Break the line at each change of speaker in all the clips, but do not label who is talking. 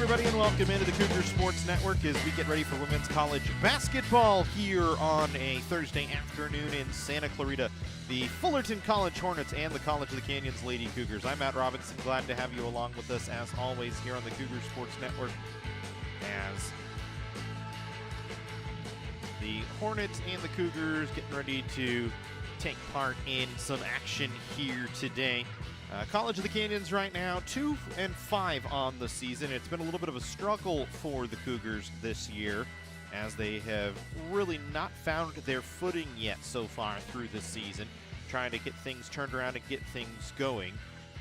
everybody, and welcome into the Cougar Sports Network as we get ready for women's college basketball here on a Thursday afternoon in Santa Clarita. The Fullerton College Hornets and the College of the Canyons Lady Cougars. I'm Matt Robinson, glad to have you along with us as always here on the Cougar Sports Network as the Hornets and the Cougars getting ready to take part in some action here today. College of the Canyons right now 2-5 on the season. It's been a little bit of a struggle for the Cougars this year as they have really not found their footing yet so far through this season, trying to get things turned around and get things going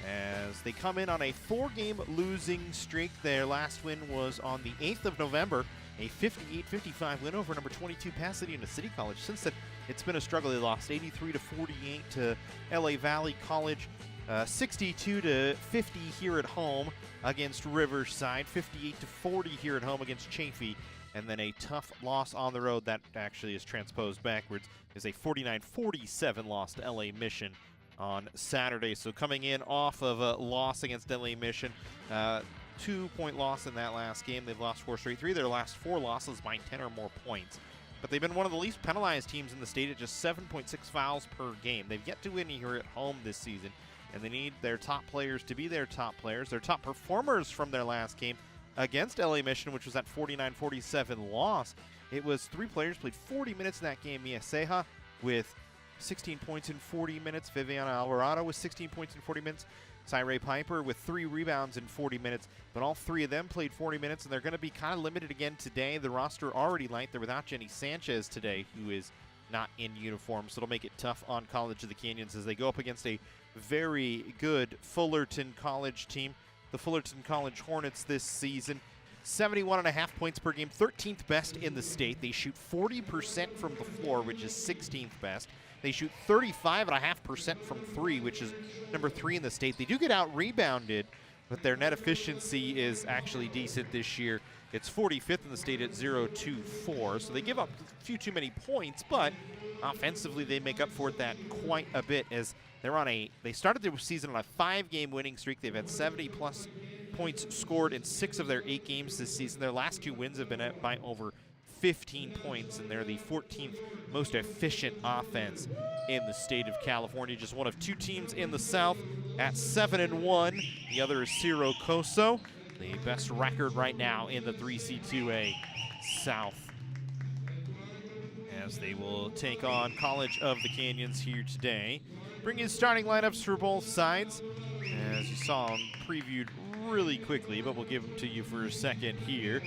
as they come in on a 4-game losing streak. Their last win was on the 8th of November, a 58-55 win over number 22 Pasadena City College. Since then, it's been a struggle. They lost 83-48 to LA Valley College. 62-50 here at home against Riverside, 58-40 here at home against Chaffee, and then a tough loss on the road that actually is transposed backwards is a 49-47 loss to LA Mission on Saturday. So coming in off of a loss against LA Mission, 2-point loss in that last game. They've lost 4 straight. 3 of their last 4 losses by 10 or more points. But they've been one of the least penalized teams in the state at just 7.6 fouls per game. They've yet to win here at home this season, and they need their top players to be their top players. Their top performers from their last game against LA Mission, which was that 49-47 loss. It was 3 players played 40 minutes in that game. Mia Ceja with 16 points in 40 minutes. Viviana Alvarado with 16 points in 40 minutes. Cyree Piper with 3 rebounds in 40 minutes. But all 3 of them played 40 minutes, and they're going to be kind of limited again today. The roster already light. They're without Jenny Sanchez today, who is not in uniform, so it'll make it tough on College of the Canyons as they go up against a very good Fullerton College team. The Fullerton College Hornets this season, 71.5 points per game, 13th best in the state. They shoot 40% from the floor, which is 16th best. They shoot 35.5% from 3, which is number 3 in the state. They do get out-rebounded, but their net efficiency is actually decent this year. It's 45th in the state at 0.24, so they give up a few too many points, but offensively they make up for that quite a bit as they started their season on a 5-game winning streak. They've had 70-plus points scored in 6 of their 8 games this season. Their last 2 wins have been by over 15 points, and they're the 14th most efficient offense in the state of California. Just one of 2 teams in the South at 7-1. The other is Cerro Coso, the best record right now in the 3C2A South, as they will take on College of the Canyons here today. Bring in starting lineups for both sides, as you saw them previewed really quickly, but we'll give them to you for a second here.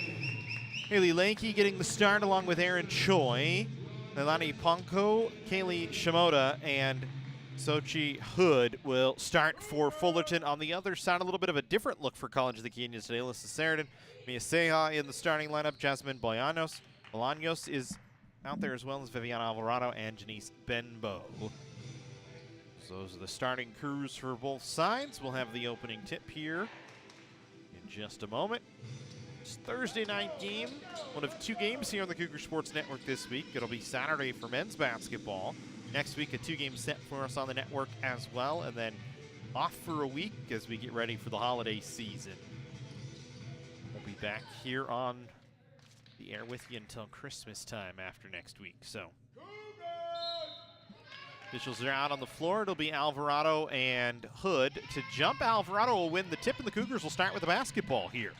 Haley Lanky getting the start along with Aaron Choi. Leilani Ponko, Kaylee Shimoda, and Sochi Hood will start for Fullerton. On the other side, a little bit of a different look for College of the Canyons today. Alyssa Sheridan, Mia Ceja in the starting lineup. Jasmine Bolaños is out there as well as Viviana Alvarado and Janice Benbow. So those are the starting crews for both sides. We'll have the opening tip here in just a moment. It's Thursday night game, one of 2 games here on the Cougar Sports Network this week. It'll be Saturday for men's basketball. Next week, a 2-game set for us on the network as well, and then off for a week as we get ready for the holiday season. We'll be back here on the air with you until Christmas time after next week. So officials are out on the floor. It'll be Alvarado and Hood to jump. Alvarado will win the tip, and the Cougars will start with the basketball here.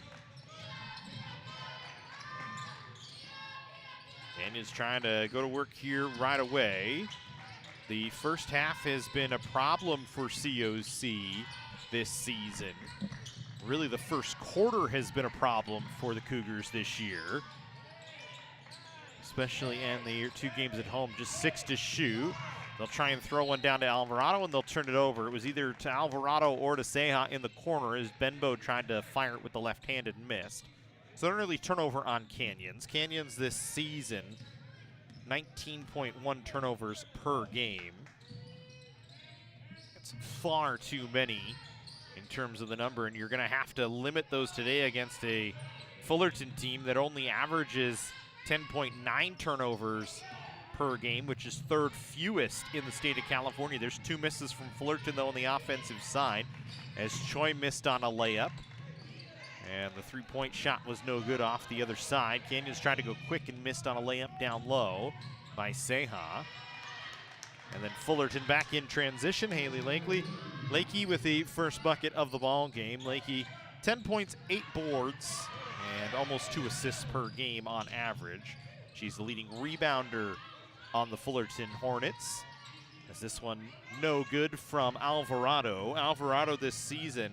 Canyons trying to go to work here right away. The first half has been a problem for COC this season. Really, the first quarter has been a problem for the Cougars this year, especially in the 2 games at home, just 6 to shoot. They'll try and throw one down to Alvarado, and they'll turn it over. It was either to Alvarado or to Ceja in the corner as Benbow tried to fire it with the left-handed and missed. So an early turnover on Canyons. Canyons this season, 19.1 turnovers per game. That's far too many in terms of the number, and you're going to have to limit those today against a Fullerton team that only averages 10.9 turnovers per game, which is 3rd fewest in the state of California. There's 2 misses from Fullerton, though, on the offensive side, as Choi missed on a layup. And the three-point shot was no good off the other side. Canyons tried to go quick and missed on a layup down low by Seha. And then Fullerton back in transition. Haley Lakey with the first bucket of the ball game. Lakey 10 points, 8 boards, and almost 2 assists per game on average. She's the leading rebounder on the Fullerton Hornets. As this one no good from Alvarado. Alvarado this season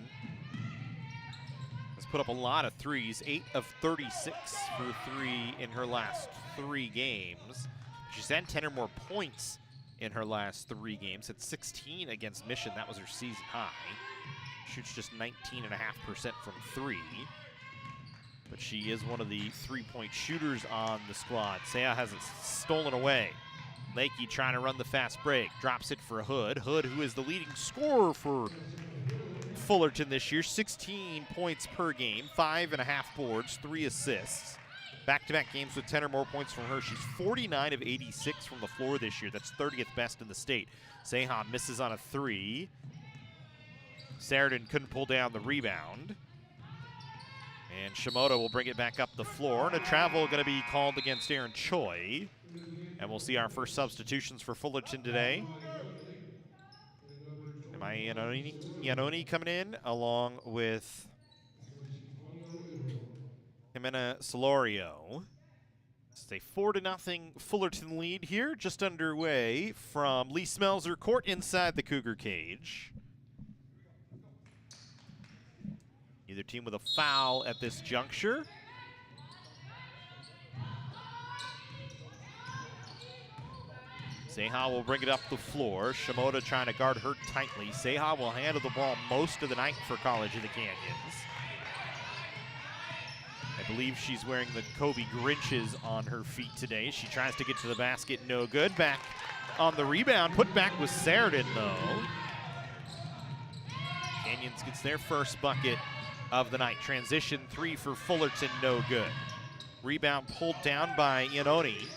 has put up a lot of threes, 8 of 36 for 3 in her last 3 games. She's had 10 or more points in her last 3 games. At 16 against Mission, that was her season high. Shoots just 19.5% from 3. But she is one of the three-point shooters on the squad. Seha has it stolen away. Lakey trying to run the fast break. Drops it for Hood. Hood, who is the leading scorer for Fullerton this year. 16 points per game, 5.5 boards, 3 assists. Back-to-back games with 10 or more points from her. She's 49 of 86 from the floor this year. That's 30th best in the state. Seha misses on a 3. Sheridan couldn't pull down the rebound. And Shimoda will bring it back up the floor. And a travel going to be called against Aaron Choi. And we'll see our first substitutions for Fullerton today. Yanoni coming in along with Jimena Solorio. It's a 4-0 Fullerton lead here, just underway from Lee Smelser court inside the Cougar cage. Either team with a foul at this juncture. Seha will bring it up the floor. Shimoda trying to guard her tightly. Seha will handle the ball most of the night for College of the Canyons. I believe she's wearing the Kobe Grinches on her feet today. She tries to get to the basket, no good. Back on the rebound, put back with Sheridan though. Canyons gets their first bucket of the night. Transition 3 for Fullerton, no good. Rebound pulled down by Yanoni.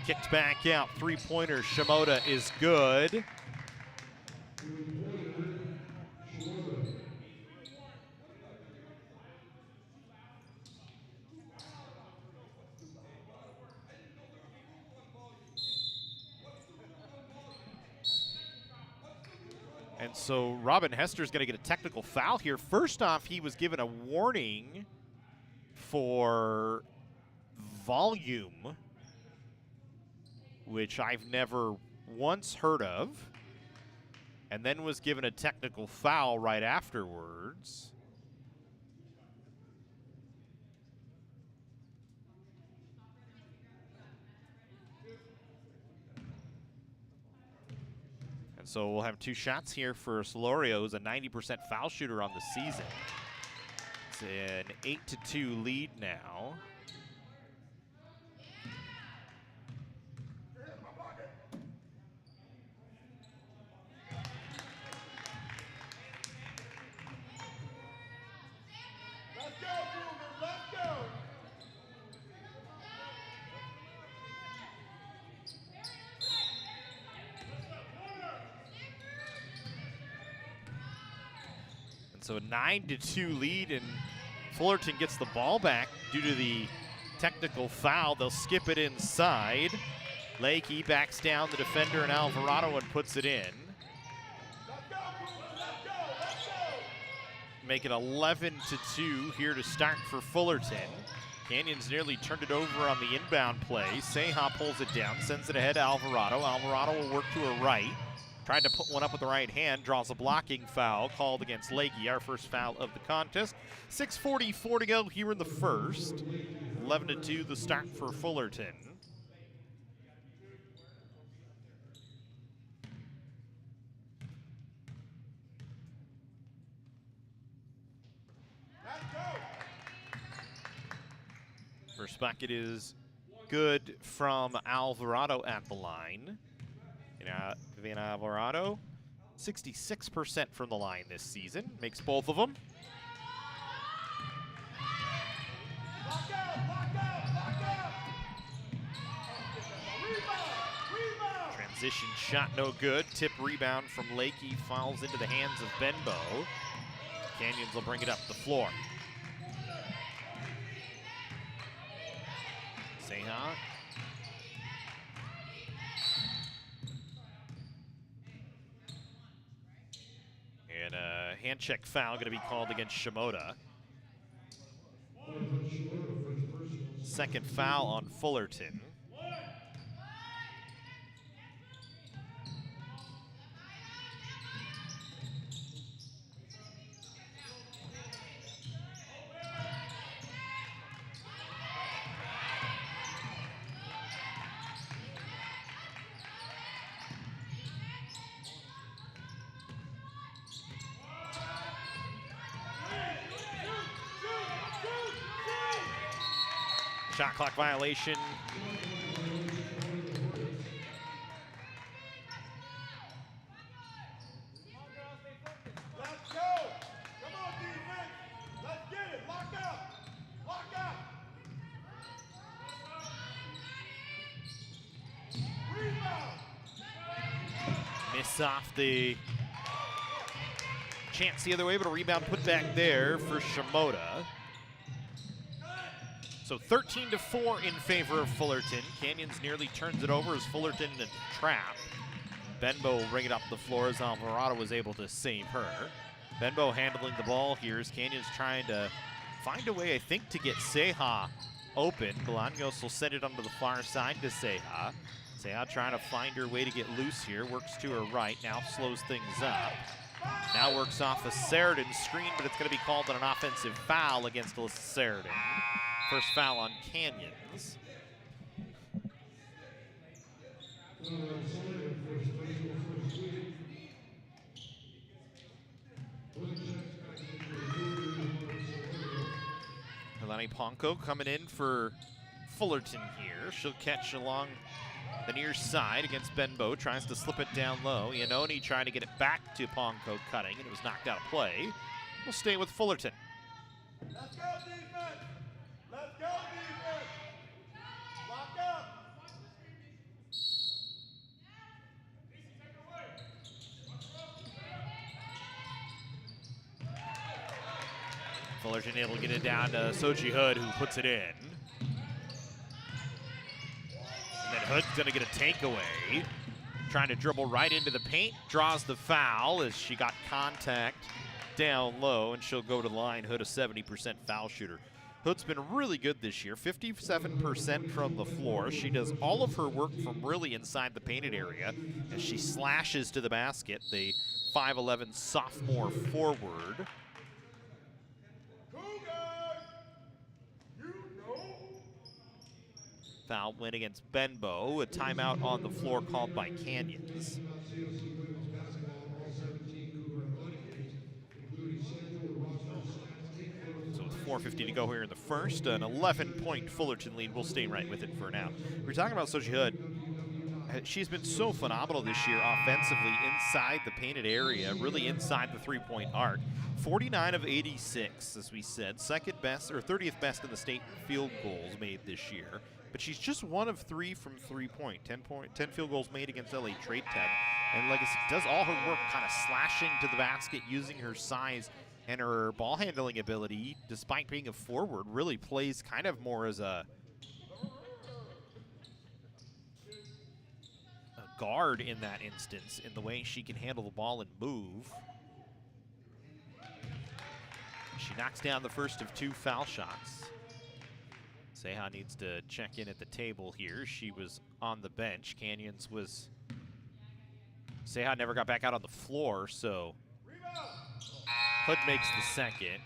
Kicked back out, three-pointer, Shimoda is good. And so Robin Hester's going to get a technical foul here. First off, he was given a warning for volume, which I've never once heard of, and then was given a technical foul right afterwards. And so we'll have 2 shots here for Solorio, who's a 90% foul shooter on the season. It's an 8-2 lead now. So a 9-2 lead, and Fullerton gets the ball back due to the technical foul. They'll skip it inside. Lakey backs down the defender and Alvarado and puts it in. Make it 11-2 here to start for Fullerton. Canyons nearly turned it over on the inbound play. Seha pulls it down, sends it ahead to Alvarado. Alvarado will work to her right. Tried to put one up with the right hand, draws a blocking foul called against Lakey, our first foul of the contest. 6:44 to go here in the first. 11-2 the start for Fullerton. First bucket is good from Alvarado at the line. Vivian Alvarado, 66% from the line this season. Makes both of them. Transition shot no good. Tip rebound from Lakey falls into the hands of Benbow. Canyons will bring it up the floor. Seha. And a hand check foul going to be called against Shimoda. Second foul on Fullerton. Shot clock violation.
Let's go! Come on, defense! Let's get it! Lock up! Lock up! Rebound!
Miss off the chance the other way, but a rebound put back there for Shimoda. So 13-4 in favor of Fullerton. Canyons nearly turns it over as Fullerton in a trap. Benbow will bring it up the floor as Alvarado was able to save her. Benbow handling the ball here as Canyons trying to find a way, I think, to get Seha open. Bolaños will send it onto the far side to Seha. Seha trying to find her way to get loose here. Works to her right, now slows things up. Now works off a Sheridan screen, but it's going to be called an offensive foul against Sheridan. First foul on Canyons. Eleni Ponko coming in for Fullerton here. She'll catch along the near side against Benbow. Tries to slip it down low. Iannone trying to get it back to Ponko cutting, and it was knocked out of play. We'll stay with Fullerton.
Let's go, defense! Let's go, defense! Lock up!
Fullerton able to get it down to Soji Hood, who puts it in. And then Hood's going to get a takeaway. Trying to dribble right into the paint. Draws the foul as she got contact down low, and she'll go to the line. Hood, a 70% foul shooter. Hood's been really good this year, 57% from the floor. She does all of her work from really inside the painted area as she slashes to the basket, the 5'11" sophomore forward.
Cougar! You know!
Foul win against Benbow. A timeout on the floor called by Canyons. So with 4:50 to go here in the first, an 11-point Fullerton lead. We'll stay right with it for now. We're talking about Soji Hood. She's been so phenomenal this year offensively inside the painted area, really inside the three-point arc. 49 of 86, as we said, second best or 30th best in the state field goals made this year. But she's just 1 of 3 from three-point. 10 field goals made against LA Trade Tech. And like I said, does all her work kind of slashing to the basket, using her size and her ball handling ability, despite being a forward, really plays kind of more as a guard in that instance, in the way she can handle the ball and move. She knocks down the first of 2 foul shots. Seha needs to check in at the table here. She was on the bench. Canyons was... Seha never got back out on the floor, so Hood makes the second.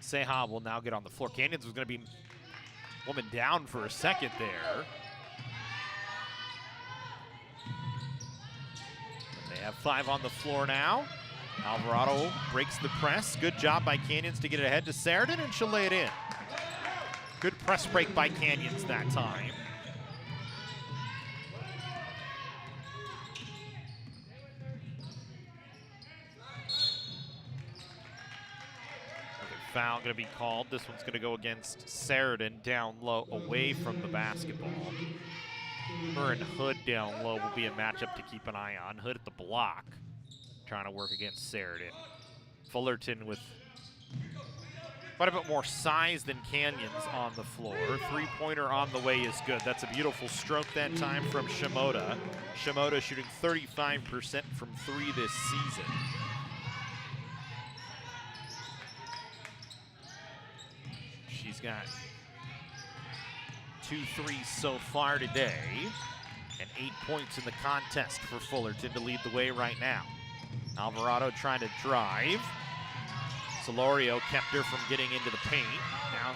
Seha will now get on the floor. Canyons was going to be woman down for a second there. They have 5 on the floor now. Alvarado breaks the press. Good job by Canyons to get it ahead to Sheridan, and she'll lay it in. Good press break by Canyons that time. Another foul going to be called. This one's going to go against Sheridan down low, away from the basketball. Her and Hood down low will be a matchup to keep an eye on. Hood at the block, trying to work against Sheridan. Fullerton with quite a bit more size than Canyons on the floor. Three-pointer on the way is good. That's a beautiful stroke that time from Shimoda. Shimoda shooting 35% from three this season. She's got 2 threes so far today, and 8 points in the contest for Fullerton to lead the way right now. Alvarado trying to drive. Solorio kept her from getting into the paint. Now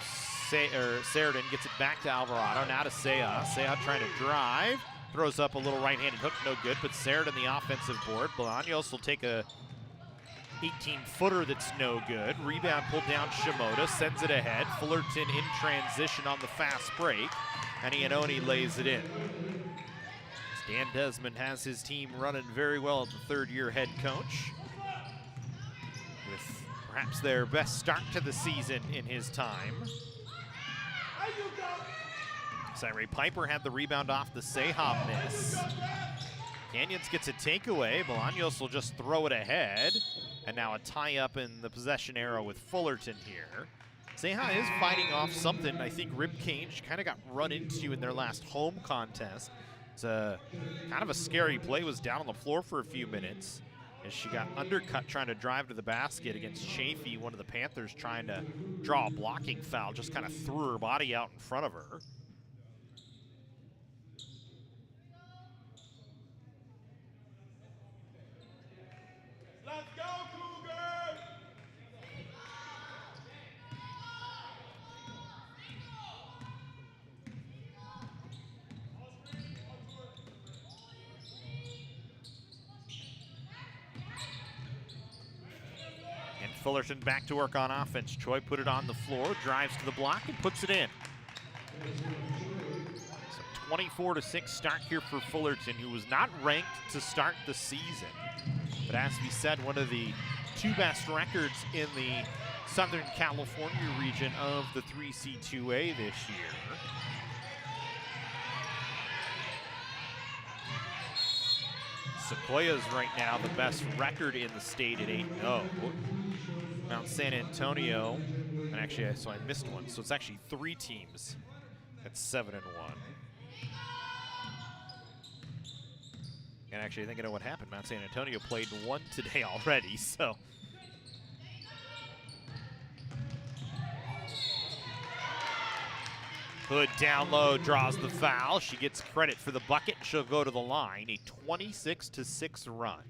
Sheridan gets it back to Alvarado. Now to Sea. Sea trying to drive. Throws up a little right-handed hook, no good, but Sheridan the offensive board. Bolaños will take a 18-footer that's no good. Rebound pulled down Shimoda, sends it ahead. Fullerton in transition on the fast break, and Iannone lays it in. Dan Desmond has his team running very well as the third-year head coach, with perhaps their best start to the season in his time. Cyree Piper had the rebound off the Seha miss. Canyons gets a takeaway. Bolaños will just throw it ahead. And now a tie-up in the possession arrow with Fullerton here. Seha is fighting off something. I think ribcage kind of got run into in their last home contest. It's a kind of a scary play. Was down on the floor for a few minutes as she got undercut trying to drive to the basket against Chafee, one of the Panthers trying to draw a blocking foul. Just kind of threw her body out in front of her.
Let's go, Cougar!
And Fullerton back to work on offense. Choi put it on the floor, drives to the block, and puts it in. So 24-6 start here for Fullerton, who was not ranked to start the season. But as we said, one of the 2 best records in the Southern California region of the 3C2A this year. Sequoia's right now the best record in the state at 8-0. Mount San Antonio, and actually, so I missed one. So it's actually 3 teams at 7-1. And actually, I think I know what happened. Mount San Antonio played 1 today already, so. Hood down low, draws the foul. She gets credit for the bucket. She'll go to the line. A 26-6 run.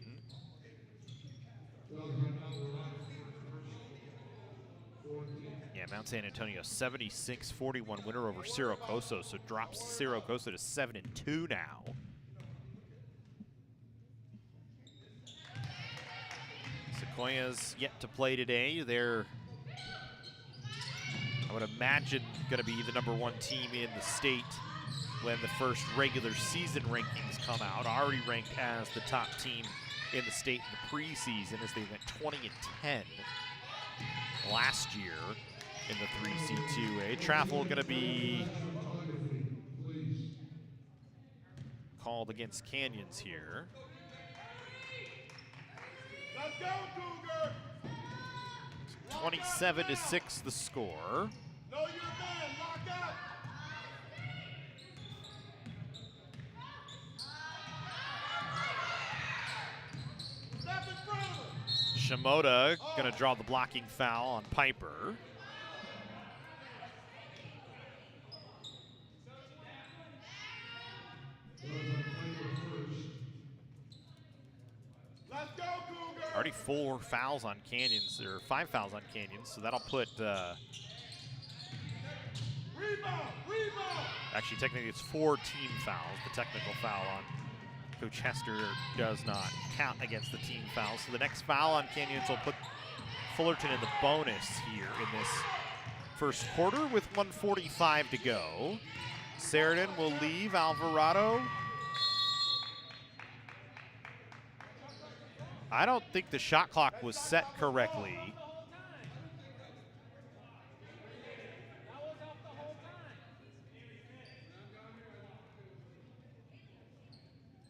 Yeah, Mount San Antonio 76-41 winner over Siracoso, so drops Siracoso to 7-2 now. Sequoia's yet to play today. They're, I would imagine, going to be the #1 team in the state when the first regular season rankings come out. Already ranked as the top team in the state in the preseason, as they went 20-10 last year in the 3C2A. Travel going to be called against Canyons here.
Let's go, Cougar!
27-6 the score.
Know your man, lock up! Step in front of him!
Shimoda going to draw the blocking foul on Piper.
Let's go, Cougar!
Already 4 fouls on Canyons, or 5 fouls on Canyons, so that'll put,
Rebound! Rebound!
actually technically it's 4 team fouls. The technical foul on Coach Hester does not count against the team fouls. So the next foul on Canyons will put Fullerton in the bonus here in this first quarter with 1:45 to go. Sheridan will leave. Alvarado. I don't think the shot clock was set correctly.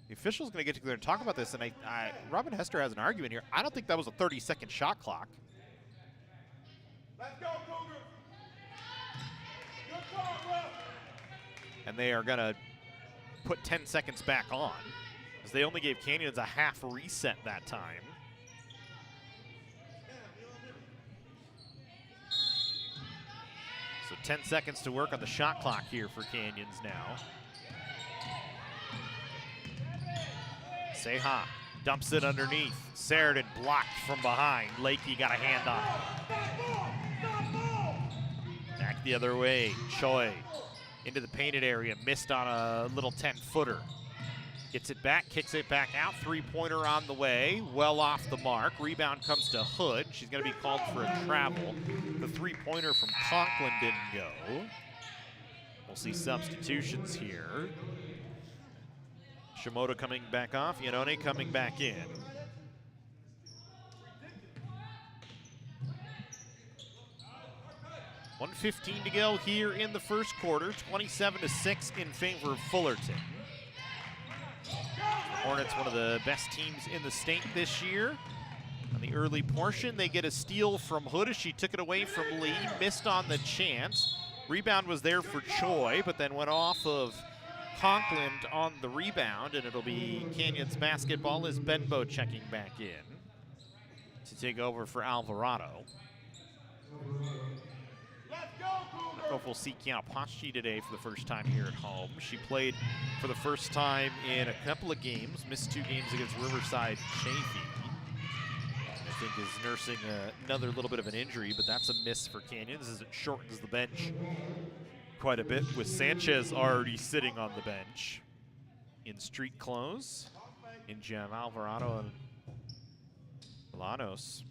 The official's going to get together and talk about this, and Robin Hester has an argument here. I don't think that was a 30-second shot clock.
Let's go, Cougar!
And they are going to put 10 seconds back on, as they only gave Canyons a half reset that time. So 10 seconds to work on the shot clock here for Canyons now. Seha dumps it underneath. Sheridan blocked from behind. Lakey got a hand on it. Back the other way. Choi into the painted area. Missed on a little 10-footer. Gets it back, kicks it back out. Three-pointer on the way. Well off the mark. Rebound comes to Hood. She's going to be called for a travel. The three-pointer from Conklin didn't go. We'll see substitutions here. Shimoda coming back off. Yanone coming back in. $1:15 to go here in the first quarter. 27-6 in favor of Fullerton. Hornets, one of the best teams in the state this year. On the early portion, they get a steal from Hood as she took it away from Lee. Missed on the chance. Rebound was there for Choi, but then went off of Conklin on the rebound, and it'll be Canyons basketball as Benbow checking back in to take over for Alvarado. I don't know if we'll see Kiana Pachi today for the first time here at home. She played for the first time in a couple of games, missed 2 games against Riverside Chafee. I think is nursing another little bit of an injury, but that's a miss for Canyons as it shortens the bench quite a bit, with Sanchez already sitting on the bench in street clothes. In Jam Alvarado and Milanos.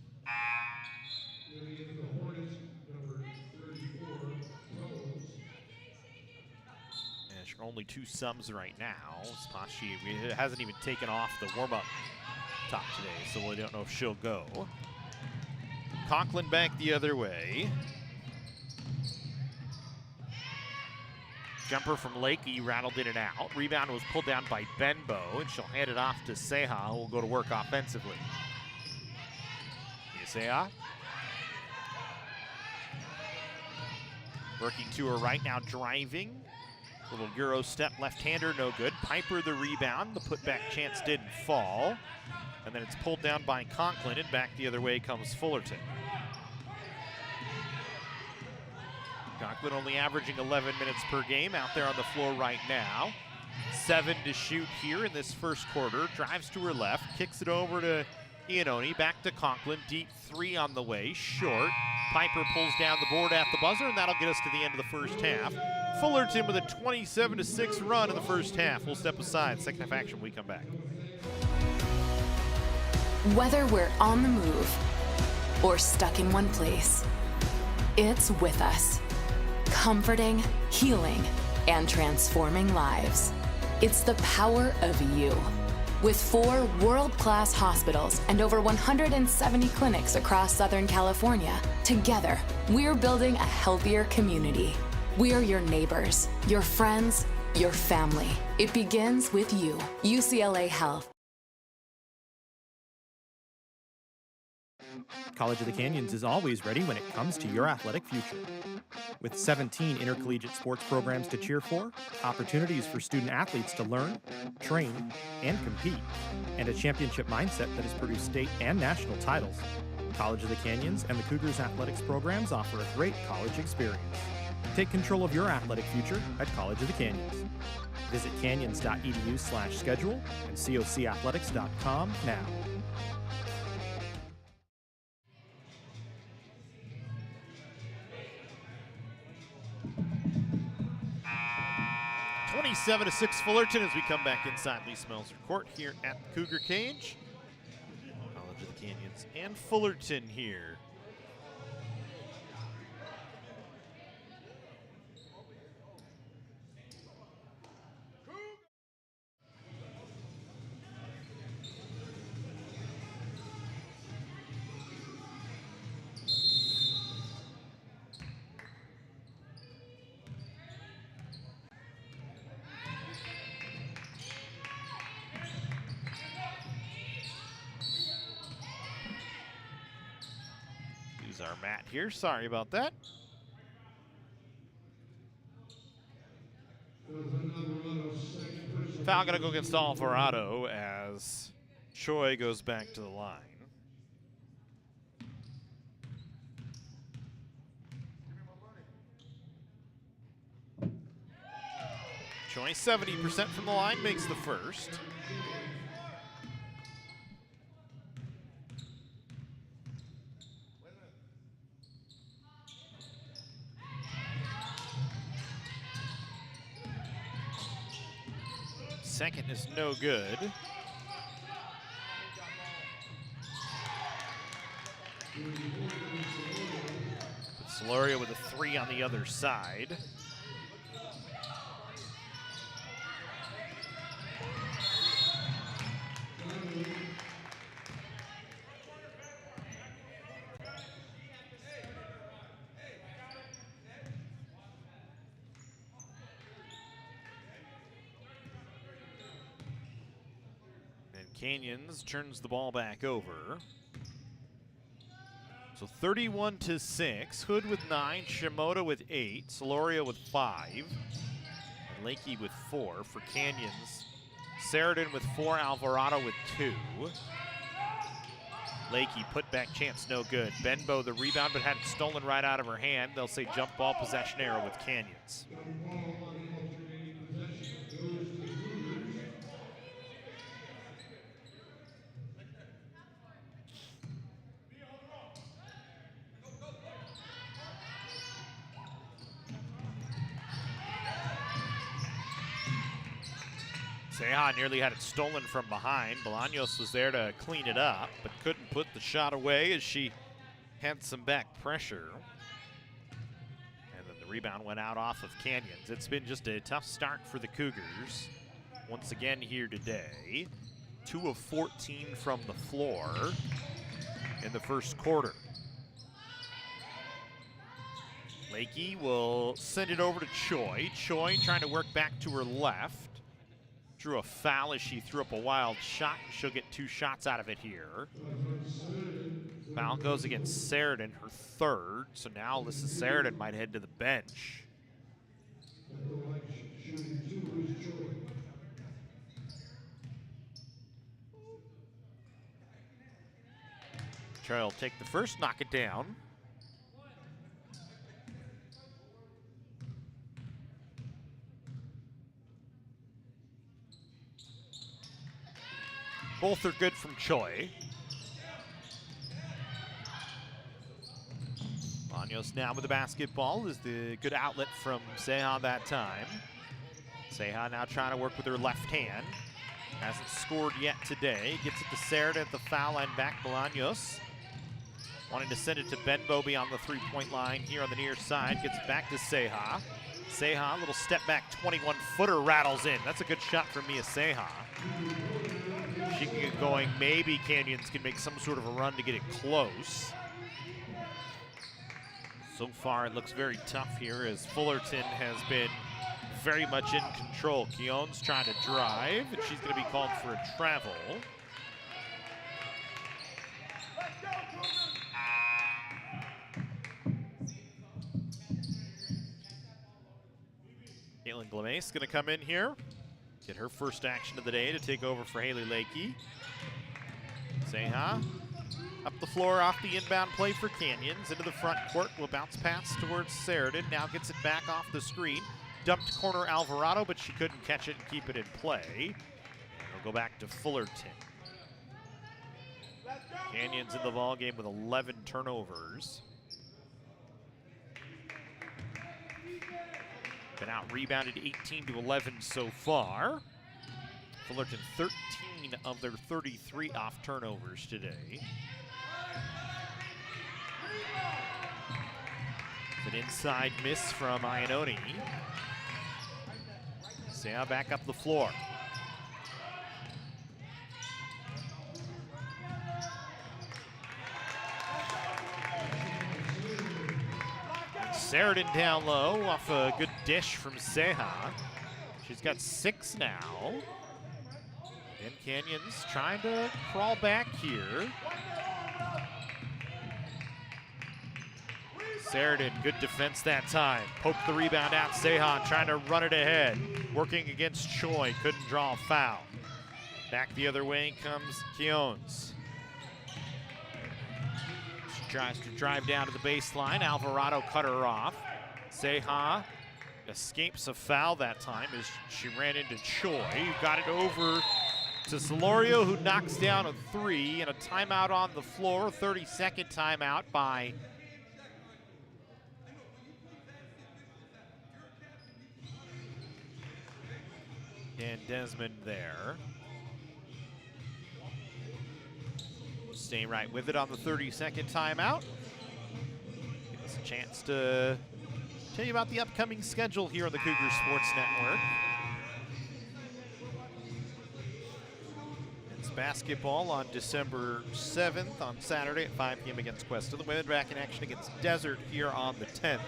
Only 2 subs right now. Spachi hasn't even taken off the warm-up top today, so we don't know if she'll go. Conklin back the other way. Jumper from Lakey rattled in and out. Rebound was pulled down by Benbow, and she'll hand it off to Seha, who will go to work offensively. Seha. Working to her right now, driving. Little Euro step, left-hander, no good. Piper the rebound. The putback chance didn't fall. And then it's pulled down by Conklin, and back the other way comes Fullerton. Conklin only averaging 11 minutes per game out there on the floor right now. 7 to shoot here in this first quarter. Drives to her left, kicks it over to Iannone, back to Conklin. Deep 3 on the way, short. Piper pulls down the board at the buzzer, and that'll get us to the end of the first half. Fullerton with a 27-6 run in the first half. We'll step aside. Second half action when we come back.
Whether we're on the move or stuck in one place, it's with us. Comforting, healing, and transforming lives. It's the power of you. With 4 world-class hospitals and over 170 clinics across Southern California, together, we're building a healthier community. We're your neighbors, your friends, your family. It begins with you. UCLA Health.
College of the Canyons is always ready when it comes to your athletic future. With 17 intercollegiate sports programs to cheer for, opportunities for student athletes to learn, train, and compete, and a championship mindset that has produced state and national titles, College of the Canyons and the Cougars athletics programs offer a great college experience. Take control of your athletic future at College of the Canyons. Visit canyons.edu/schedule and cocathletics.com now.
27-6 Fullerton as we come back inside Lee Smelser Court here at the Cougar Cage. College of the Canyons and Fullerton here. Our mat here. Sorry about that. Foul going to go against Alvarado as Choi goes back to the line. Choi 70% from the line, makes the first. Second is no good. Soloria with a 3 on the other side. Canyons turns the ball back over. So 31-6. Hood with 9, Shimoda with 8, Soloria with 5, and Lakey with 4 for Canyons. Sheridan with 4, Alvarado with 2. Lakey put back chance, no good. Benbow the rebound, but had it stolen right out of her hand. They'll say jump ball possession arrow with Canyons. Seha nearly had it stolen from behind. Bolaños was there to clean it up, but couldn't put the shot away as she had some back pressure. And then the rebound went out off of Canyons. It's been just a tough start for the Cougars. Once again here today. 2 of 14 from the floor in the first quarter. Lakey will send it over to Choi. Choi trying to work back to her left. Drew a foul as she threw up a wild shot, and she'll get 2 shots out of it here. Foul goes against Sheridan, her 3rd, so now Alyssa Sheridan might head to the bench. Choi will take the first, knock it down. Both are good from Choi. Bolaños now with the basketball is the good outlet from Seha that time. Seha now trying to work with her left hand. Hasn't scored yet today. Gets it to Sheridan at the foul line back. Bolaños wanting to send it to Benbow beyond the 3-point line here on the near side. Gets it back to Seha. Seha, a little step back 21-footer rattles in. That's a good shot from Mia Seha. She can get going. Maybe Canyons can make some sort of a run to get it close. So far, it looks very tough here as Fullerton has been very much in control. Keown's trying to drive, and she's going to be called for a travel. Caitlin Glamis going to come in here. Get her first action of the day to take over for Haley Lakey. Seha up the floor off the inbound play for Canyons. Into the front court, will bounce pass towards Sheridan. Now gets it back off the screen. Dumped corner Alvarado, but she couldn't catch it and keep it in play. We'll go back to Fullerton. Canyons in the ball game with 11 turnovers. Been out rebounded 18-11 so far. Fullerton 13 of their 33 off turnovers today. It's an inside miss from Iannone. Seha back up the floor. Sheridan down low off a good dish from Seha. She's got 6 now. And Canyons trying to crawl back here. Sheridan, good defense that time. Poked the rebound out. Seha trying to run it ahead. Working against Choi, couldn't draw a foul. Back the other way comes Keones. She tries to drive down to the baseline. Alvarado cut her off. Seha escapes a foul that time as she ran into Choi, who got it over to Solorio, who knocks down a three, and a timeout on the floor, 30-second timeout by Dan Desmond there. Staying right with it on the 30-second timeout. Give us a chance to tell you about the upcoming schedule here on the Cougar Sports Network. It's basketball on December 7th on Saturday at 5 p.m. against Cuesta. The women back in action against Desert here on the 10th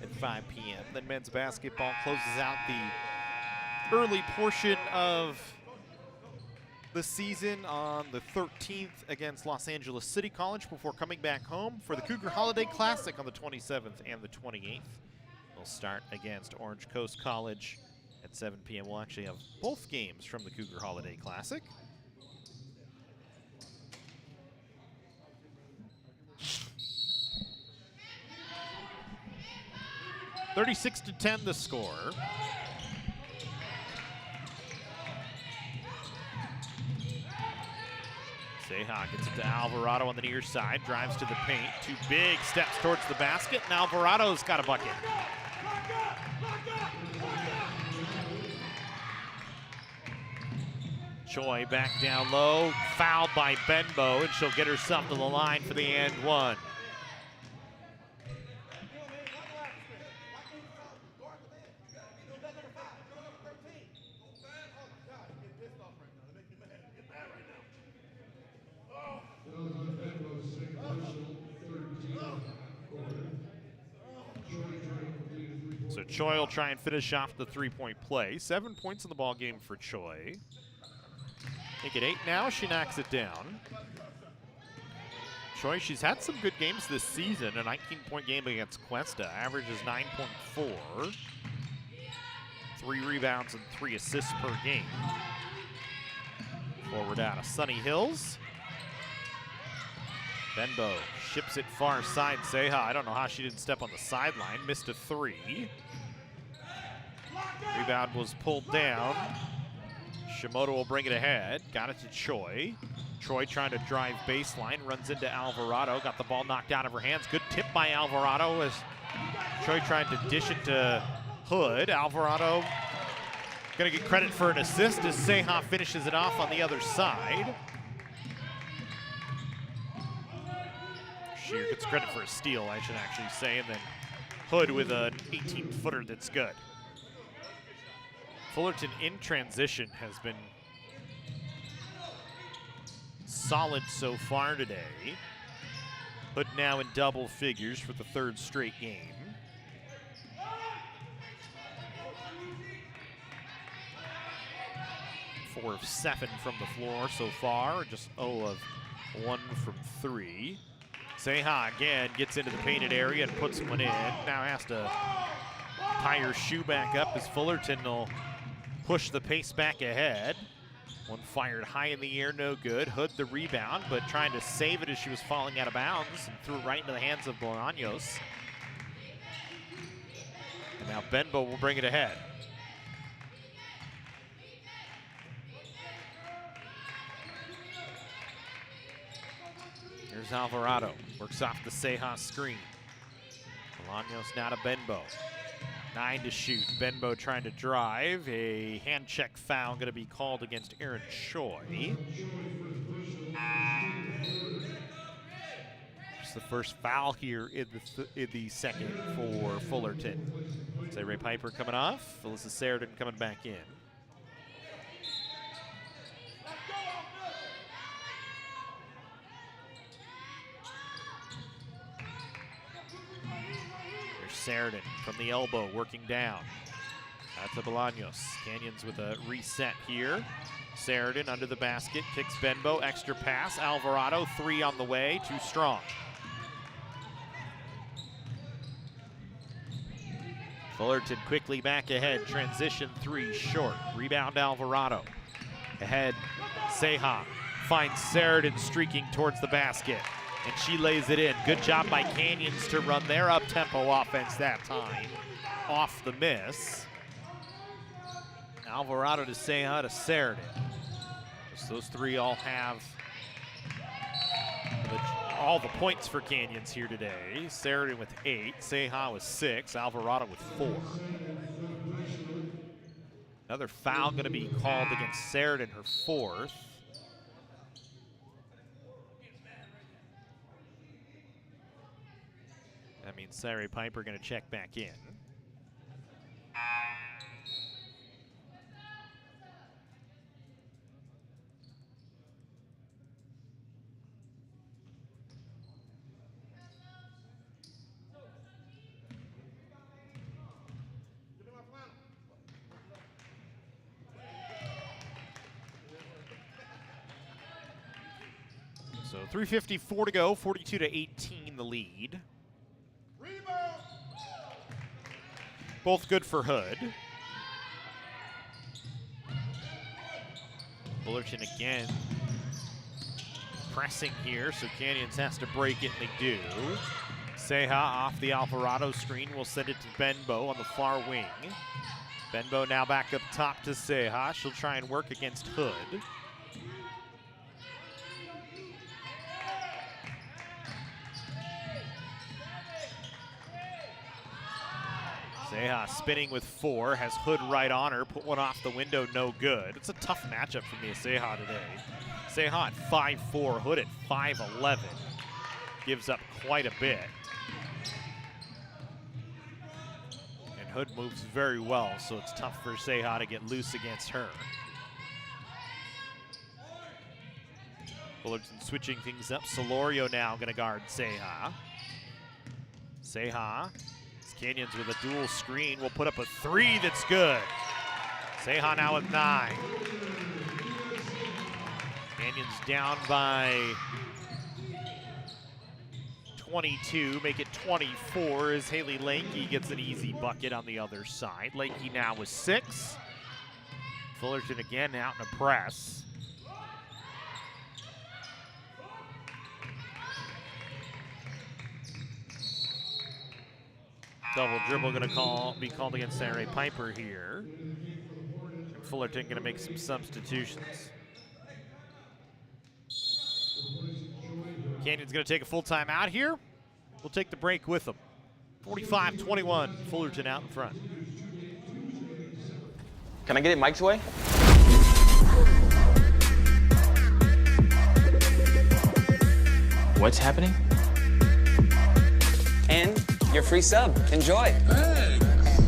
at 5 p.m. Then men's basketball closes out the early portion of the season on the 13th against Los Angeles City College before coming back home for the Cougar Holiday Classic on the 27th and the 28th. We'll start against Orange Coast College at 7 p.m. We'll actually have both games from the Cougar Holiday Classic. (36-10) the score. Seha gets it to Alvarado on the near side, drives to the paint, 2 big steps towards the basket, and Alvarado's got a bucket. Choi back down low, fouled by Benbow, and she'll get herself to the line for the and one. So Choi will try and finish off the three-point play. 7 points in the ball game for Choi. Make it 8 now. She knocks it down. Choi, she's had some good games this season. A 19-point game against Cuesta. Averages 9.4. 3 rebounds and 3 assists per game. Forward out of Sunny Hills. Benbow ships it far side. Seha, I don't know how she didn't step on the sideline. Missed a 3. Rebound was pulled down. Shimoda will bring it ahead. Got it to Choi. Choi trying to drive baseline. Runs into Alvarado. Got the ball knocked out of her hands. Good tip by Alvarado as Choi trying to dish it to Hood. Alvarado going to get credit for an assist as Seha finishes it off on the other side. Shear gets credit for a steal, I should actually say, and then Hood with an 18-footer that's good. Fullerton in transition has been solid so far today. Hood now in double figures for the 3rd straight game. Four of 7 from the floor so far, just 0 of 1 from 3. Seha again gets into the painted area and puts one in. Now has to tie her shoe back up as Fullerton will push the pace back ahead. One fired high in the air, no good. Hood the rebound, but trying to save it as she was falling out of bounds and threw it right into the hands of Bolaños. And now Benbow will bring it ahead. Here's Alvarado, works off the Seha screen. Bolaños now to Benbow. 9 to shoot. Benbow trying to drive. A hand check foul going to be called against Erin Choi. It's the first foul here in the second for Fullerton. Ray Piper coming off. Alyssa Sheridan coming back in. Sheridan from the elbow, working down. Out to Bolaños. Canyons with a reset here. Sheridan under the basket, kicks Benbow, extra pass. Alvarado, 3 on the way, too strong. Fullerton quickly back ahead, transition 3 short. Rebound Alvarado. Ahead, Seha finds Sheridan streaking towards the basket, and she lays it in. Good job by Canyons to run their up-tempo offense that time. Off the miss. Alvarado to Seha to Sheridan. So those three all have all the points for Canyons here today. Sheridan with 8, Seha with 6, Alvarado with 4. Another foul going to be called against Sheridan, her 4th. That means Sarah Piper going to check back in. So 3:54 to go, 42-18 the lead.
Rebound.
Both good for Hood. Fullerton again pressing here, so Canyons has to break it, and they do. Seha off the Alvarado screen will send it to Benbow on the far wing. Benbow now back up top to Seha. She'll try and work against Hood. Seha spinning with 4, has Hood right on her, put one off the window, no good. It's a tough matchup for me, Seha today. Seha at 5'4", Hood at 5'11". Gives up quite a bit. And Hood moves very well, so it's tough for Seha to get loose against her. Fullerton switching things up. Solorio now gonna guard Seha. Seha. Canyons with a dual screen will put up a 3 that's good. Seha now with 9. Canyons down by 22, make it 24 as Haley Lanky gets an easy bucket on the other side. Lanky now with 6. Fullerton again out in a press. Double dribble going to be called against Sarah Piper here. And Fullerton going to make some substitutions. Canyon's going to take a full time out here. We'll take the break with them. 45-21, Fullerton out in front.
Can I get it Mike's way? What's happening? And your free sub. Enjoy.
Thanks.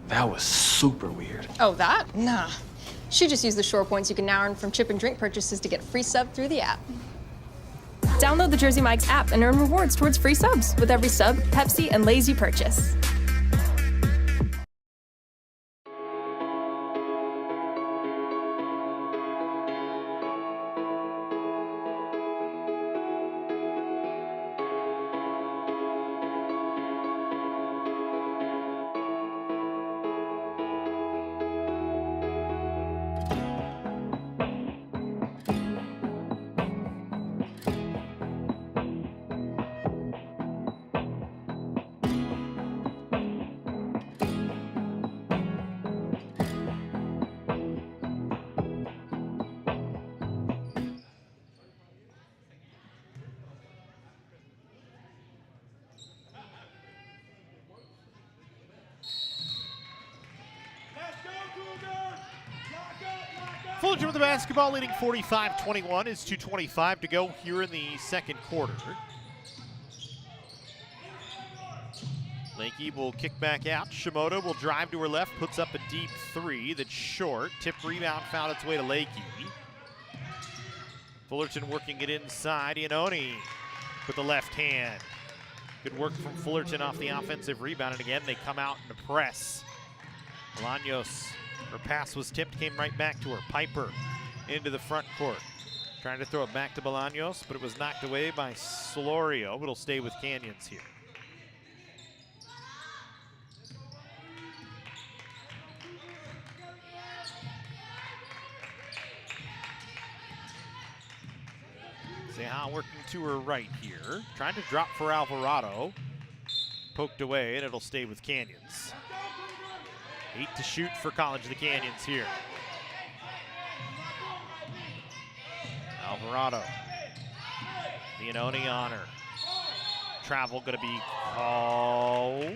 That was super weird.
Oh, that? Nah. She just used the Shore points you can now earn from chip and drink purchases to get free sub through the app.
Download the Jersey Mike's app and earn rewards towards free subs with every sub, Pepsi, and Lay's you purchase.
Let's go, Cougar. Lock up.
Fullerton with the basketball, leading 45-21. It's 2:25 to go here in the second quarter. Lanky will kick back out. Shimoda will drive to her left, puts up a deep 3 that's short. Tip rebound found its way to Lakey. Fullerton working it inside. Iannone with the left hand. Good work from Fullerton off the offensive rebound, and again they come out in a press. Bolaños, her pass was tipped, came right back to her. Piper into the front court. Trying to throw it back to Bolaños, but it was knocked away by Solorio. It'll stay with Canyons here. Seha working to her right here. Trying to drop for Alvarado. Poked away, and it'll stay with Canyons. 8 to shoot for College of the Canyons here. Alvarado. Leononi on her. Travel going to be called.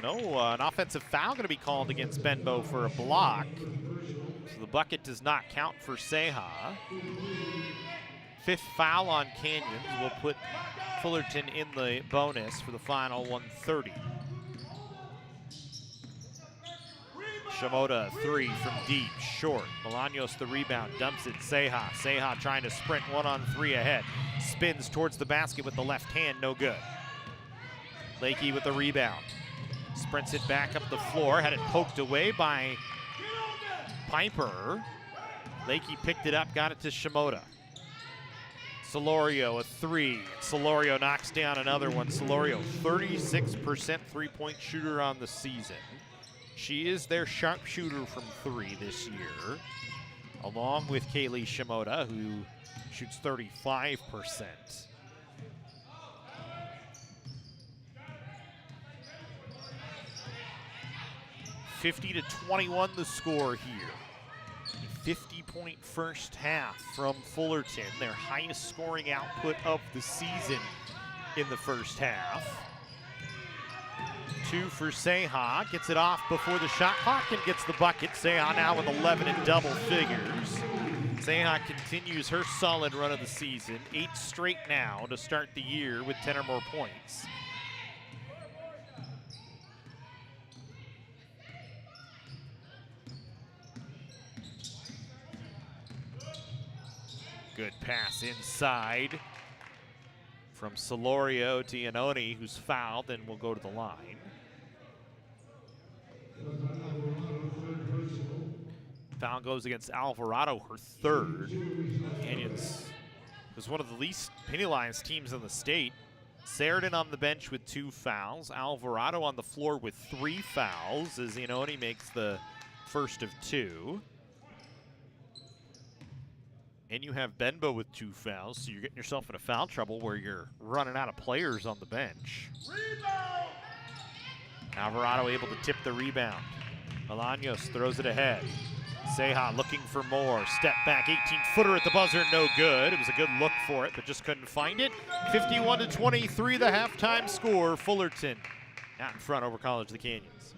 No, an offensive foul going to be called against Benbow for a block. So the bucket does not count for Seha. 5th foul on Canyons will put Fullerton in the bonus for the final 130. Shimoda 3 from deep, short. Bolaños the rebound, dumps it, Seha. Seha trying to sprint 1-on-3 ahead. Spins towards the basket with the left hand, no good. Lakey with the rebound. Sprints it back up the floor, had it poked away by Piper. Lakey picked it up, got it to Shimoda. Solorio a 3. Solorio knocks down another one. Solorio 36% three-point shooter on the season. She is their sharpshooter from 3 this year, along with Kaylee Shimoda, who shoots 35%. 50-21 the score here. A 50-point first half from Fullerton, their highest scoring output of the season in the first half. 2 for Seha, gets it off before the shot clock and gets the bucket. Seha now with 11 in double figures. Seha continues her solid run of the season, 8 straight now to start the year with 10 or more points. Good pass inside from Solorio to Iannone, who's fouled and will go to the line. Foul goes against Alvarado, her 3rd. Canyons was one of the least penalized teams in the state. Sheridan on the bench with 2 fouls. Alvarado on the floor with 3 fouls as Iannone makes the first of 2. And you have Benbow with 2 fouls, so you're getting yourself into foul trouble where you're running out of players on the bench.
Rebound!
Alvarado able to tip the rebound. Bolaños throws it ahead. Seha looking for more. Step back, 18-footer at the buzzer, no good. It was a good look for it, but just couldn't find it. 51-23, the halftime score. Fullerton out in front over College of the Canyons.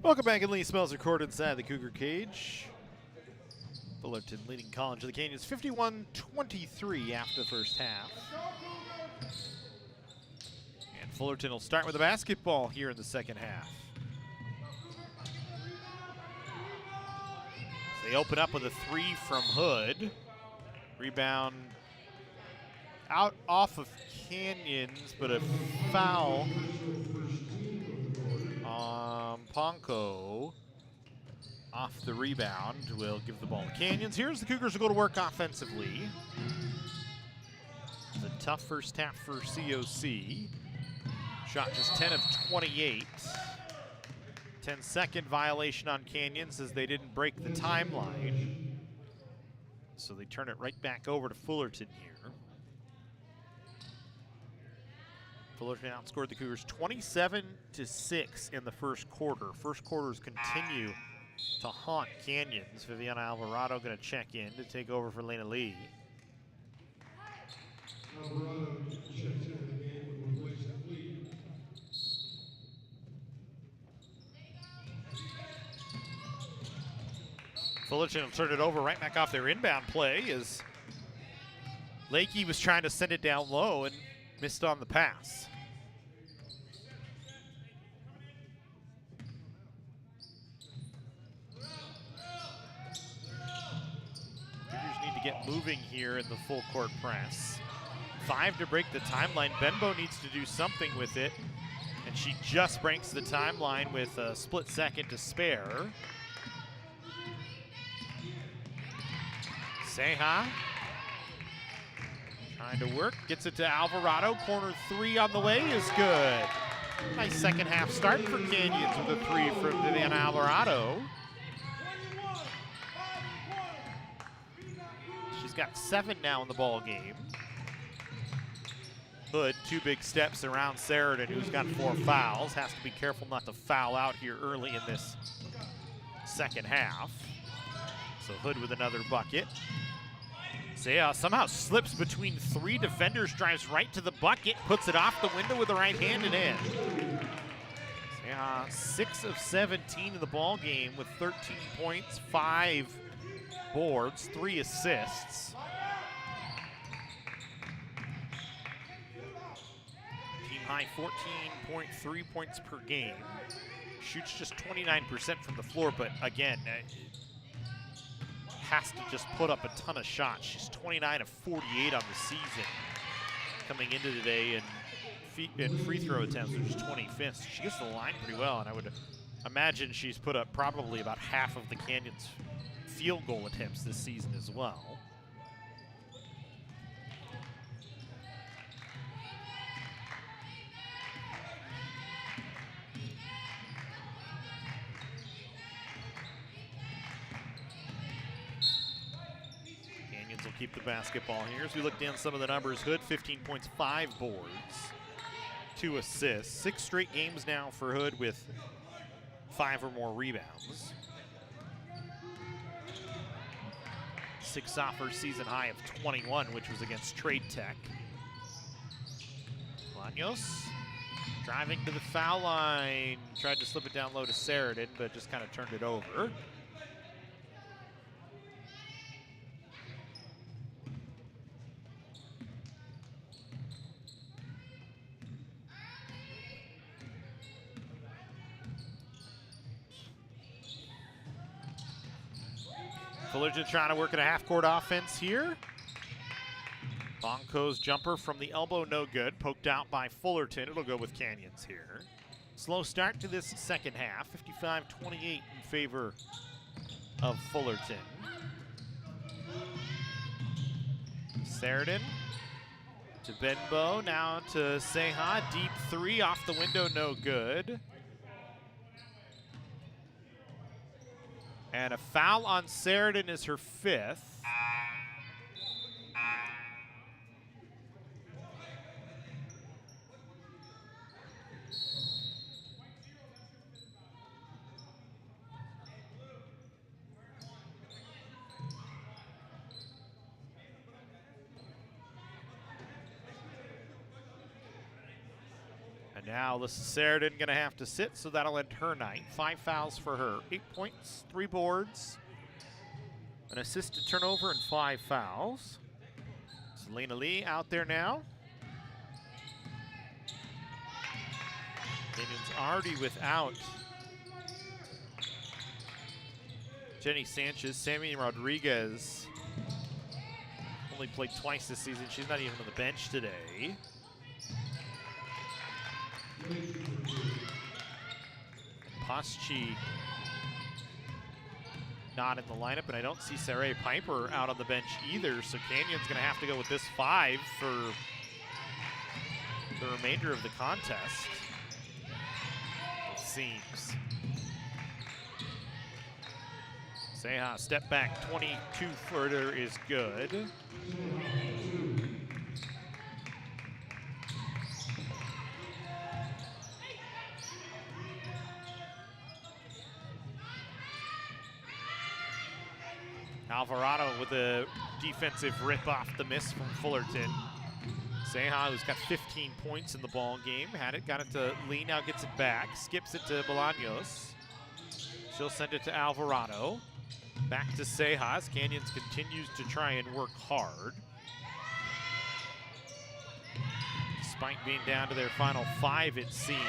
Welcome back in Lee Smelser court inside the Cougar cage. Fullerton leading College of the Canyons 51-23 after the first half. And Fullerton will start with the basketball here in the second half. They open up with a three from Hood. Rebound out off of Canyons, but a foul on Ponko. Off the rebound will give the ball to Canyons. Here's the Cougars to go to work offensively. It's a tough first half for COC. Shot just 10 of 28. 10-second violation on Canyons as they didn't break the timeline. So they turn it right back over to Fullerton here. Fullerton outscored the Cougars 27-6 in the first quarter. First quarters continue to haunt Canyons. Viviana Alvarado going to check in to take over for Lena Lee.
Alvarado checks into the game and replaces Lee.
Fullerton will turn it over right back off their inbound play as Lakey was trying to send it down low and missed on the pass. Cougars need to get moving here in the full court press. 5 to break the timeline. Benbow needs to do something with it, and she just breaks the timeline with a split second to spare. Seha trying to work, gets it to Alvarado. Corner three on the way is good. Nice second half start for Canyons with a three from Viviana Alvarado. She's got 7 now in the ball game. Hood, 2 big steps around Sheridan, who's got 4 fouls. Has to be careful not to foul out here early in this second half. So Hood with another bucket. Zaya somehow slips between 3 defenders, drives right to the bucket, puts it off the window with the right hand and in. Zaya 6 of 17 in the ball game with 13 points, 5 boards, 3 assists. Team high 14.3 points per game. Shoots just 29% from the floor, but again, has to just put up a ton of shots. She's 29 of 48 on the season coming into today, and free throw attempts are just 25th. She gets to the line pretty well, and I would imagine she's put up probably about half of the Canyons' field goal attempts this season as well. Will keep the basketball here. As we look down some of the numbers, Hood 15 points, 5 boards, 2 assists. 6 straight games now for Hood with 5 or more rebounds. 6 off her season high of 21, which was against Trade Tech. Laños driving to the foul line. Tried to slip it down low to Sheridan, but just kind of turned it over. Fullerton trying to work at a half-court offense here. Bonko's jumper from the elbow, no good. Poked out by Fullerton. It'll go with Canyons here. Slow start to this second half. 55-28 in favor of Fullerton. Sheridan to Benbow. Now to Seha. Deep 3 off the window, no good. And a foul on Sheridan is her 5th. And now Alyssa Sheridan going to have to sit, so that'll end her night. 5 fouls for her. 8 points, 3 boards, an assisted turnover, and 5 fouls. Selena Lee out there now. Canyon's already without Jenny Sanchez. Sammy Rodriguez only played twice this season. She's not even on the bench today. Poschi not in the lineup, and I don't see Sarai Piper out on the bench either, so Canyon's going to have to go with this 5 for the remainder of the contest, it seems. Seha step back 22 footer is good. Alvarado with a defensive rip off the miss from Fullerton. Seha, who's got 15 points in the ball game, had it, got it to Lee, now gets it back, skips it to Bolaños. She'll send it to Alvarado. Back to Sejas. Canyons continues to try and work hard, despite being down to their final 5, it seems.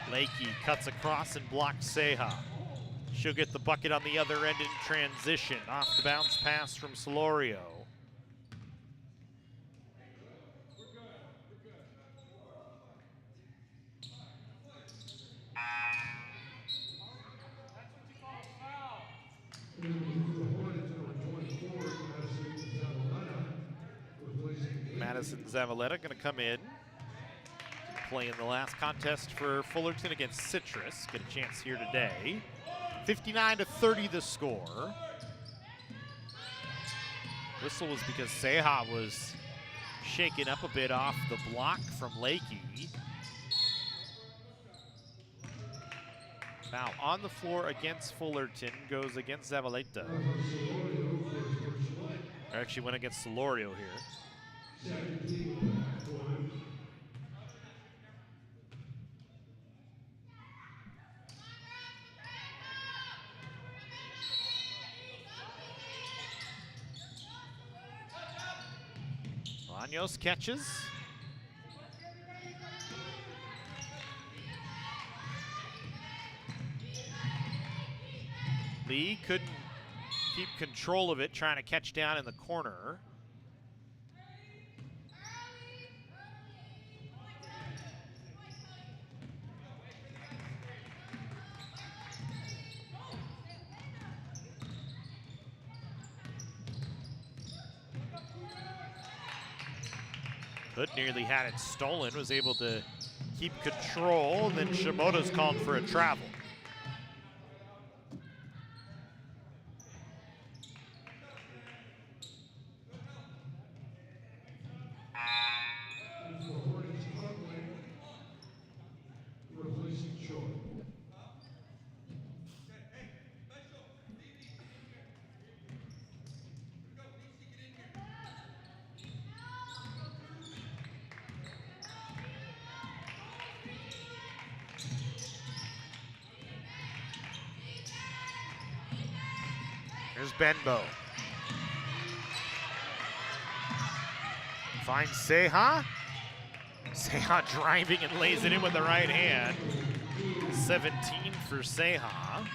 Lakey cuts across and blocks Seha. She'll get the bucket on the other end in transition. Off the bounce pass from Solorio. Madison Zavaleta gonna come in, play in the last contest for Fullerton against Citrus. Get a chance here today. 59-30 the score. Whistle was because Seha was shaken up a bit off the block from Lakey. Now on the floor against Fullerton goes against Zavaleta. Or actually went against Solorio here. Bolaños catches. Lee couldn't keep control of it, trying to catch down in the corner. Hood nearly had it stolen, was able to keep control, then Shimoda's called for a travel. Here's Benbow. Finds Seha. Seha driving and lays it in with the right hand. 17 for Seha.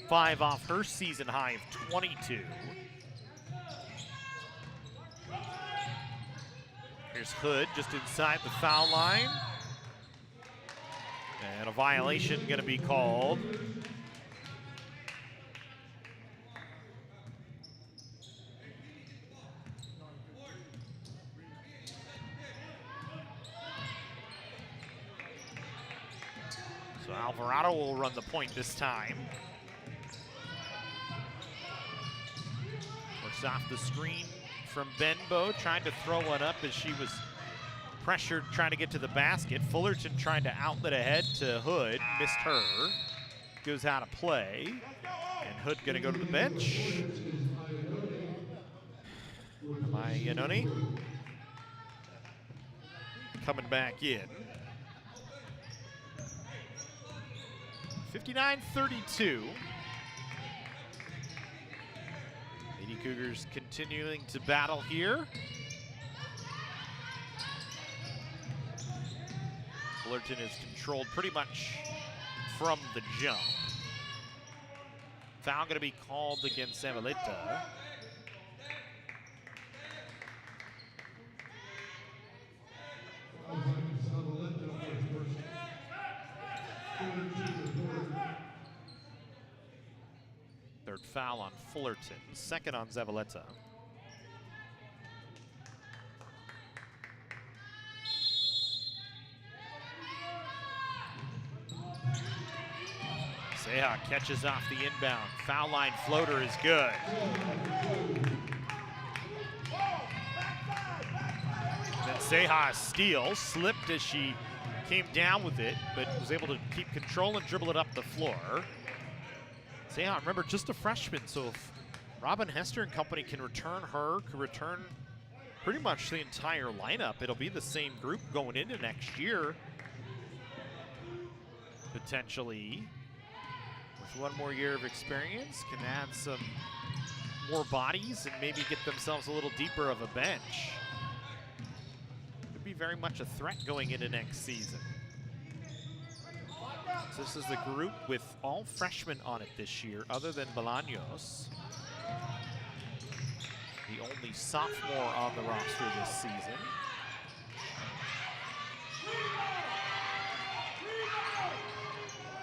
5 off her season high of 22. Here's Hood just inside the foul line. And a violation gonna be called. So Alvarado will run the point this time. Works off the screen from Benbow, trying to throw one up as she was pressured trying to get to the basket. Fullerton trying to outlet ahead to Hood, missed her. Goes out of play, and Hood gonna go to the bench. Yanoni. coming back in. 59-32. Lady Cougars continuing to battle here. Fullerton is controlled pretty much from the jump. Foul going to be called against Zavaleta. Third foul on Fullerton, second on Zavaleta. Seha catches off the inbound. Foul line floater is good. Then Seha steals, slipped as she came down with it, but was able to keep control and dribble it up the floor. Seha, remember, just a freshman, so if Robin Hester and company can return her, can return pretty much the entire lineup, it'll be the same group going into next year, potentially. With one more year of experience, can add some more bodies and maybe get themselves a little deeper of a bench. Could be very much a threat going into next season. So this is the group with all freshmen on it this year, other than Bolaños, the only sophomore on the roster this season.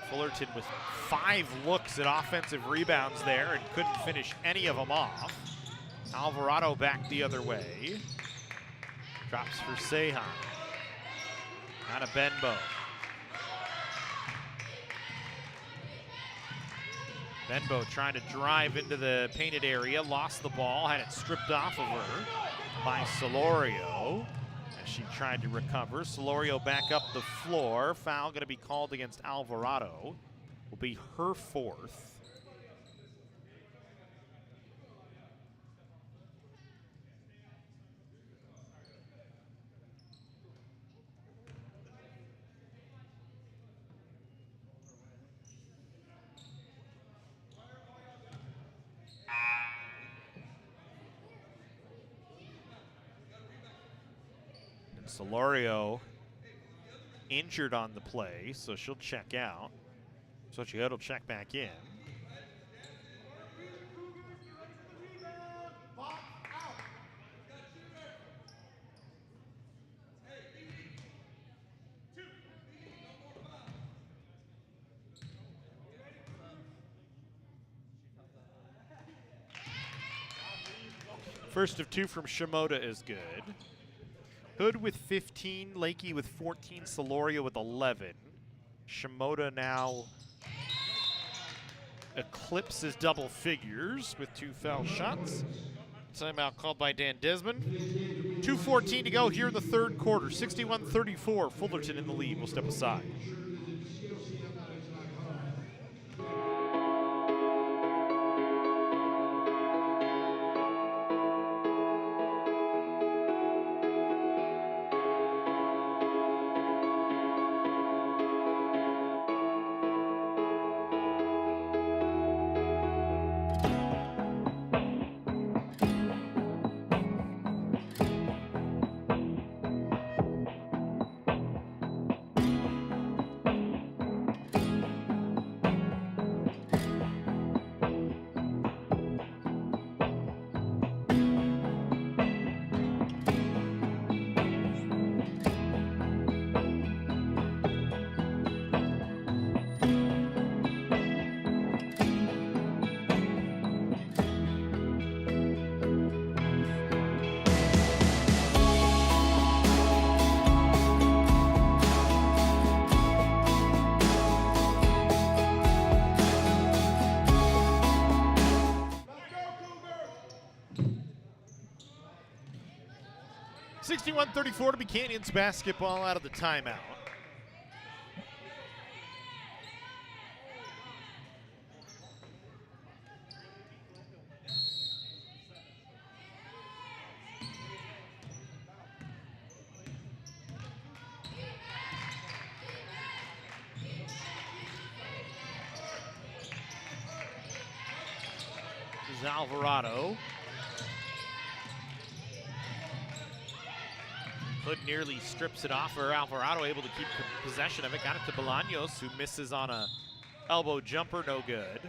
Fullerton with 5 looks at offensive rebounds there and couldn't finish any of them off. Alvarado back the other way. Drops for Sehan. Out of Benbow. Benbow trying to drive into the painted area, lost the ball, had it stripped off of her by Solorio as she tried to recover. Solorio back up the floor. Foul going to be called against Alvarado. Will be her 4th. Solorio injured on the play, so she'll check out. So she'll check back in. First of 2 from Shimoda is good. Hood with 15, Lakey with 14, Solorio with 11. Shimoda now eclipses double figures with 2 foul shots. Timeout called by Dan Desmond. 2:14 to go here in the 3rd quarter. 61-34, Fullerton in the lead. We'll step aside. .34 to be Canyons basketball out of the timeout. is Alvarado. Hood nearly strips it off, or Alvarado able to keep possession of it. Got it to Bolaños, who misses on a elbow jumper, no good.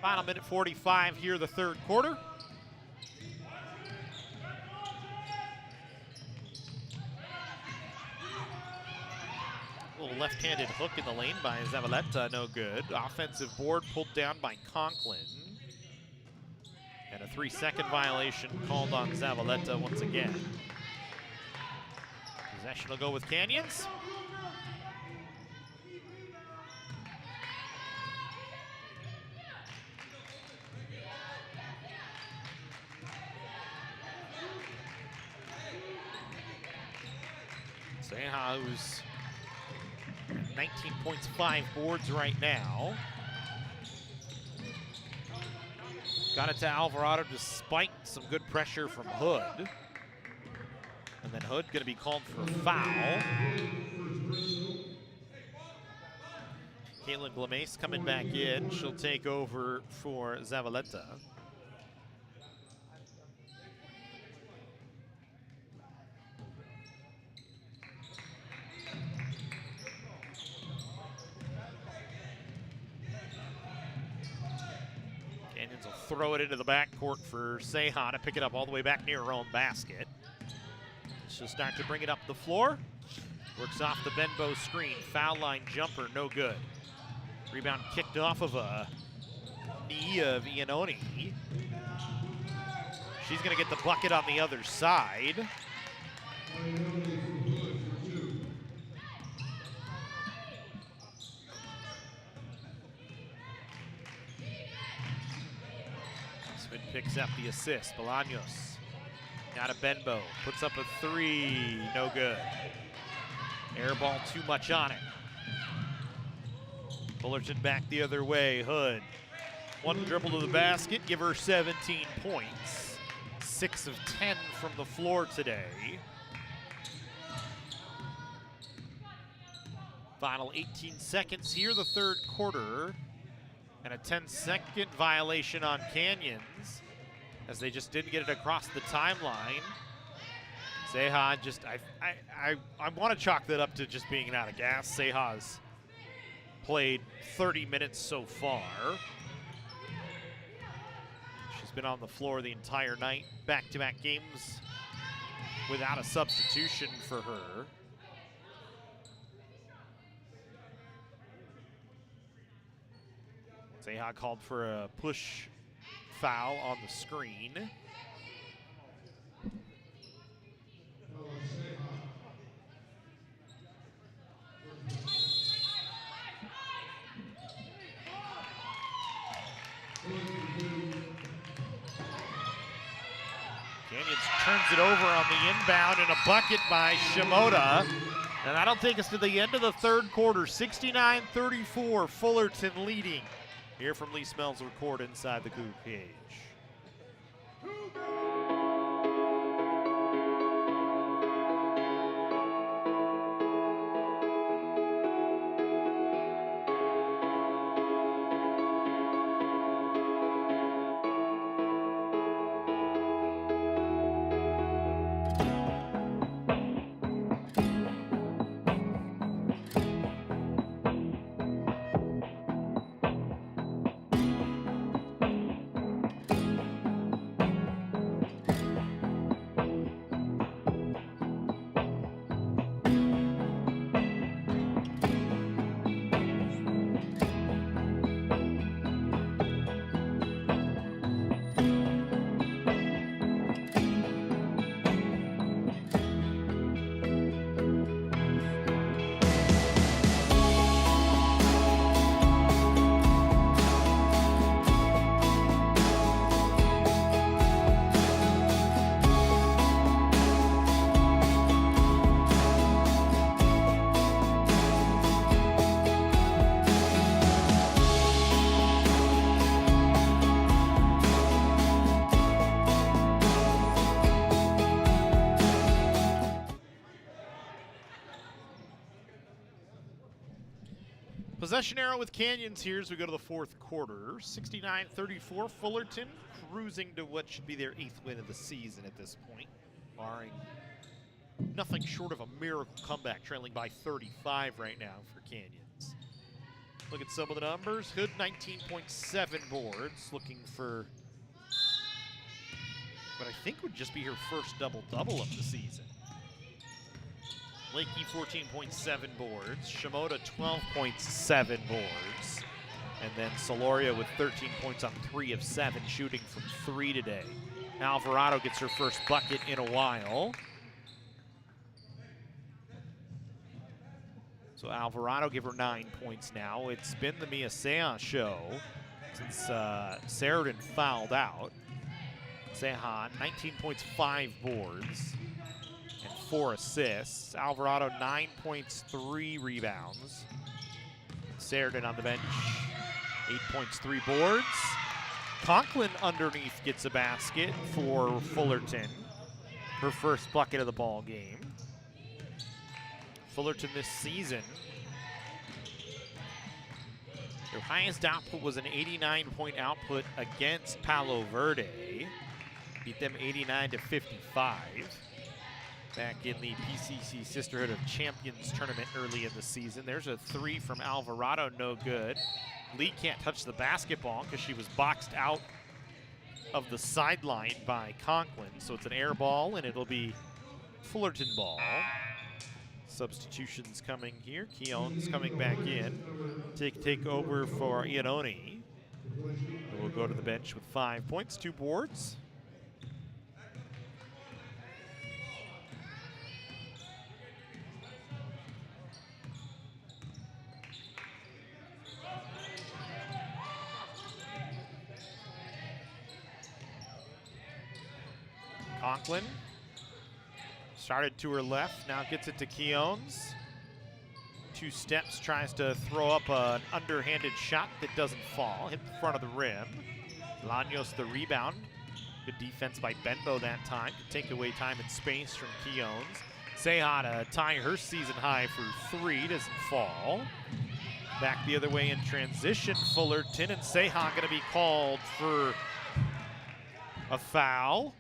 Final minute 45 here, the third quarter. Little left-handed hook in the lane by Zavaleta, no good. Offensive board pulled down by Conklin. And a 3-second violation called on Zavaleta once again. Possession will go with Canyons. Ceja, who's 19 points, 5 boards right now. Got it to Alvarado despite some good pressure from Hood. And then Hood going to be called for a foul. Caitlin Glamis coming back in. She'll take over for Zavaleta. Canyons will throw it into the backcourt for Ceja to pick it up all the way back near her own basket. She'll start to bring it up the floor. Works off the Benbow screen. Foul line jumper, no good. Rebound kicked off of a knee of Iannone. She's going to get the bucket on the other side. Smith picks up the assist. Bolaños. Got a Benbow, puts up a 3, no good. Air ball too much on it. Fullerton back the other way, Hood. One dribble to the basket, give her 17 points. 6 of 10 from the floor today. Final 18 seconds here, the third quarter. And a 10-second violation on Canyons, as they just didn't get it across the timeline. Ceja just, I want to chalk that up to just being out of gas. Ceja's played 30 minutes so far. She's been on the floor the entire night, back-to-back games without a substitution for her. Ceja called for a push foul on the screen. Canyons turns it over on the inbound and a bucket by Shimoda. And that'll take us to the end of the third quarter. 69-34, Fullerton leading. Here from Lee Smelser court inside the Cougar cage. Possession arrow with Canyons here as we go to the fourth quarter. 69-34, Fullerton cruising to what should be their 8th win of the season at this point, barring nothing short of a miracle comeback, trailing by 35 right now for Canyons. Look at some of the numbers. Hood 19.7 boards, looking for what I think would just be her first double-double of the season. Lakey 14.7 boards, Shimoda 12.7 boards, and then Soloria with 13 points on 3 of 7, shooting from 3 today. Alvarado gets her first bucket in a while. So Alvarado give her 9 points now. It's been the Mia Sehan show since Sheridan fouled out. Sehan, 19 points, 5 boards, and 4 assists. Alvarado, 9 points, 3 rebounds. Sheridan on the bench, 8 points, 3 boards. Conklin underneath gets a basket for Fullerton, her first bucket of the ball game. Fullerton this season, their highest output was an 89-point output against Palo Verde. Beat them 89-55 back in the PCC Sisterhood of Champions tournament early in the season. There's a 3 from Alvarado, no good. Lee can't touch the basketball because she was boxed out of the sideline by Conklin. So it's an air ball, and it'll be Fullerton ball. Substitutions coming here. Keown's coming back in. Take over for Iannone. We'll go to the bench with 5 points, 2 boards. Conklin started to her left, now gets it to Keown's. 2 steps, tries to throw up an underhanded shot that doesn't fall, hit the front of the rim. Laños the rebound. Good defense by Benbow that time to take away time and space from Keown's. Seha to tie her season high for 3, doesn't fall. Back the other way in transition, Fullerton, and Seha gonna be called for a foul.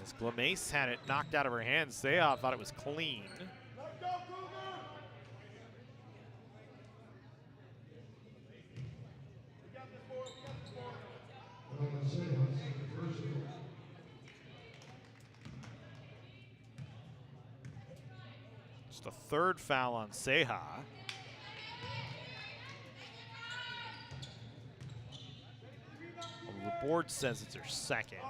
As Glamace had it knocked out of her hands, Seha thought it was clean.
Let's go, Cougar! We got this, boy. We got this, boy.
Just a 3rd foul on Seha. Well, the board says it's her 2nd.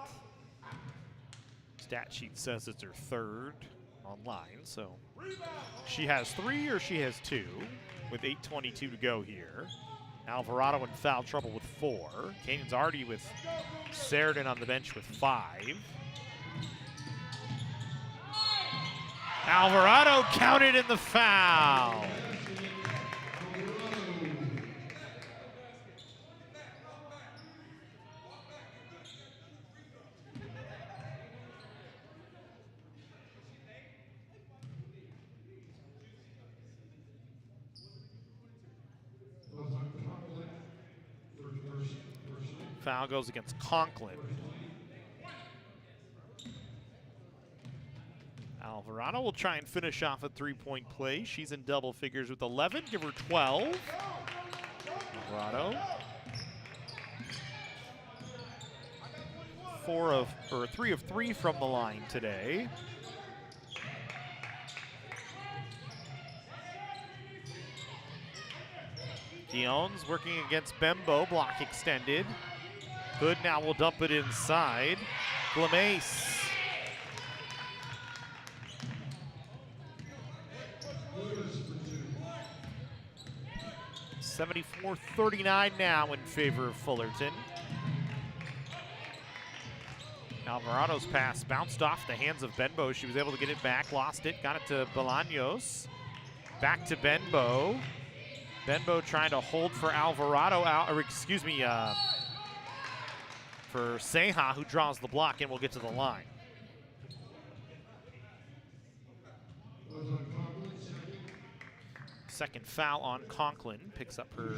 Stat sheet says it's her 3rd online, so she has 3 or she has 2 with 8:22 to go here. Alvarado in foul trouble with 4. Canyon's already with Sheridan on the bench with 5. Alvarado counted in the foul. Foul goes against Conklin. Alvarado will try and finish off a 3-point play. She's in double figures with 11. Give her 12. Alvarado. 3 of 3 from the line today. Keown's working against Bembo, block extended. Hood now will dump it inside. Glamace. 74-39 now in favor of Fullerton. Alvarado's pass bounced off the hands of Benbow. She was able to get it back, lost it, got it to Bolaños. Back to Benbow. Benbow trying to hold for Alvarado, for Seha, who draws the block and will get to the line. Second foul on Conklin. Picks up her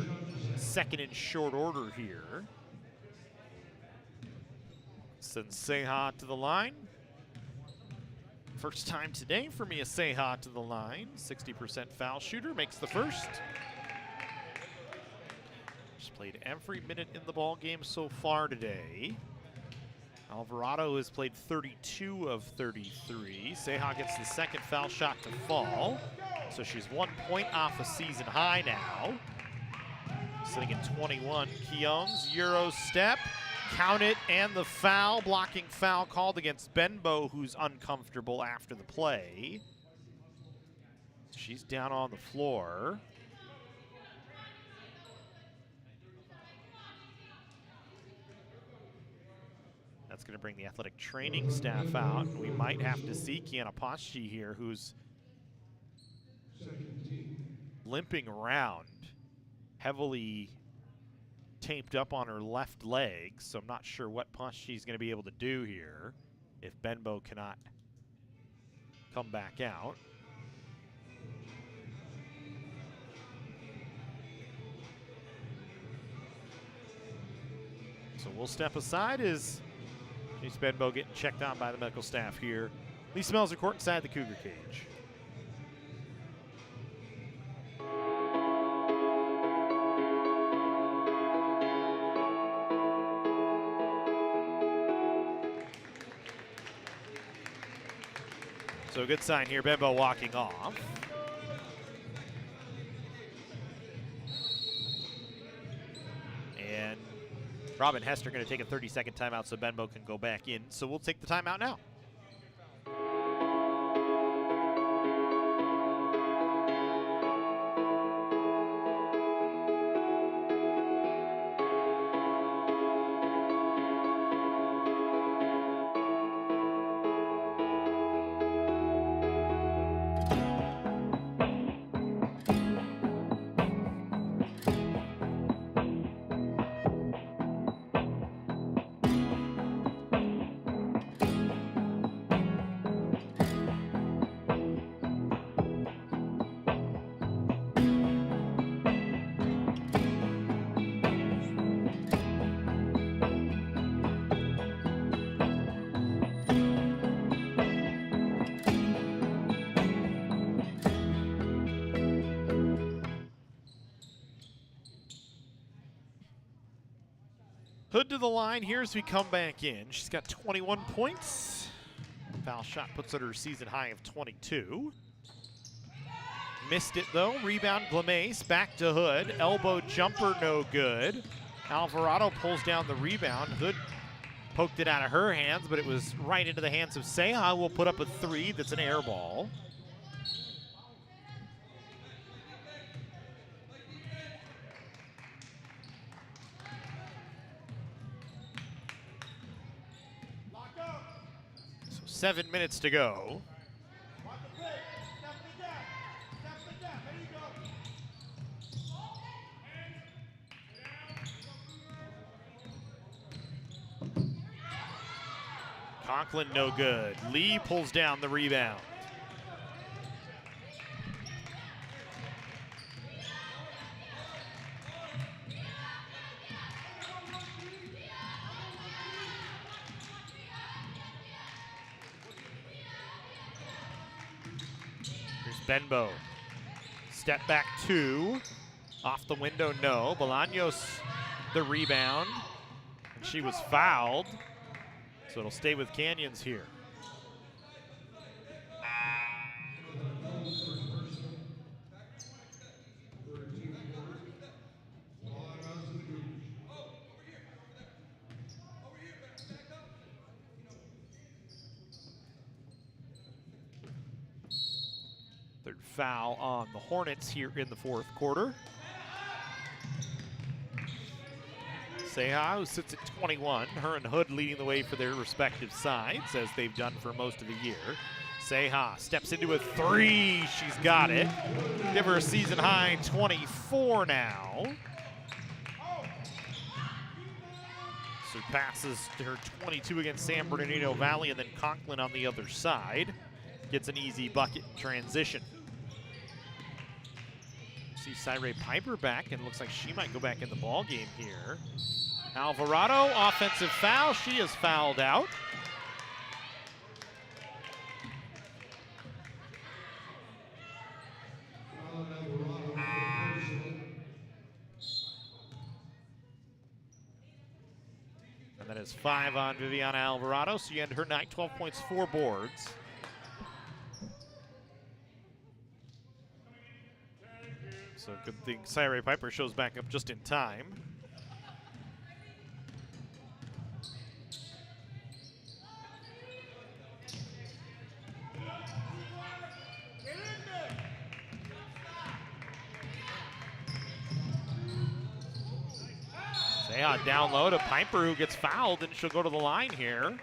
second in short order here. Sends Seha to the line. First time today for Mia Seha to the line. 60% foul shooter, makes the first. She's played every minute in the ball game so far today. Alvarado has played 32 of 33. Seha gets the second foul shot to fall. So she's 1 point off a season high now. Sitting at 21. Keown's Euro step. Count it, and the foul. Blocking foul called against Benbow, who's uncomfortable after the play. She's down on the floor. That's going to bring the athletic training staff out. We might have to see Kiana Paschi here, who's limping around, heavily taped up on her left leg, so I'm not sure what Paschi's going to be able to do here if Benbow cannot come back out. So we'll step aside as Chase Benbow getting checked on by the medical staff here. Lee Smelser court inside the Cougar cage. So a good sign here, Benbow walking off. And Robin Hester going to take a 30-second timeout so Benbow can go back in. So we'll take the timeout now. Hood to the line here as we come back in. She's got 21 points. Foul shot puts her at her season high of 22. Missed it though. Rebound Glamis, back to Hood. Elbow jumper, no good. Alvarado pulls down the rebound. Hood poked it out of her hands, but it was right into the hands of Seha. Will put up a three that's an air ball. So 7 minutes to go.
Watch the play. Step to the gap. Step to the gap. There you go.
Conklin no good. Lee pulls down the rebound. Here's Benbow. Step back two. Off the window, no. Bolaños the rebound. And she was fouled. So it'll stay with Canyons here. Third foul on the Hornets here in the fourth quarter. Seha, who sits at 21. Her and Hood leading the way for their respective sides, as they've done for most of the year. Seha steps into a three. She's got it. Give her a season high 24 now. Surpasses her 22 against San Bernardino Valley, and then Conklin on the other side gets an easy bucket in transition. See Cyree Piper back, and it looks like she might go back in the ball game here. Alvarado, offensive foul. She is fouled out. And that is 5 on Viviana Alvarado. So you end her night, 12 points, 4 boards. So good thing Cyree Piper shows back up just in time. Seha down low to Piper, who gets fouled, and she'll go to the line here.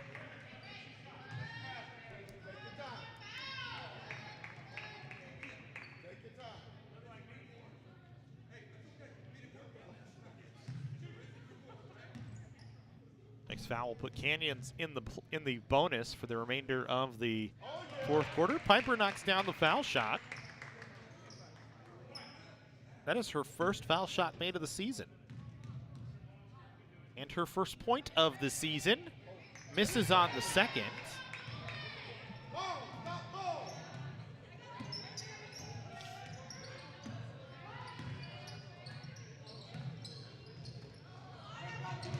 Next foul will put Canyons in the bonus for the remainder of the fourth quarter. Piper knocks down the foul shot. That is her first foul shot made of the season. And her first point of the season. Misses on the second.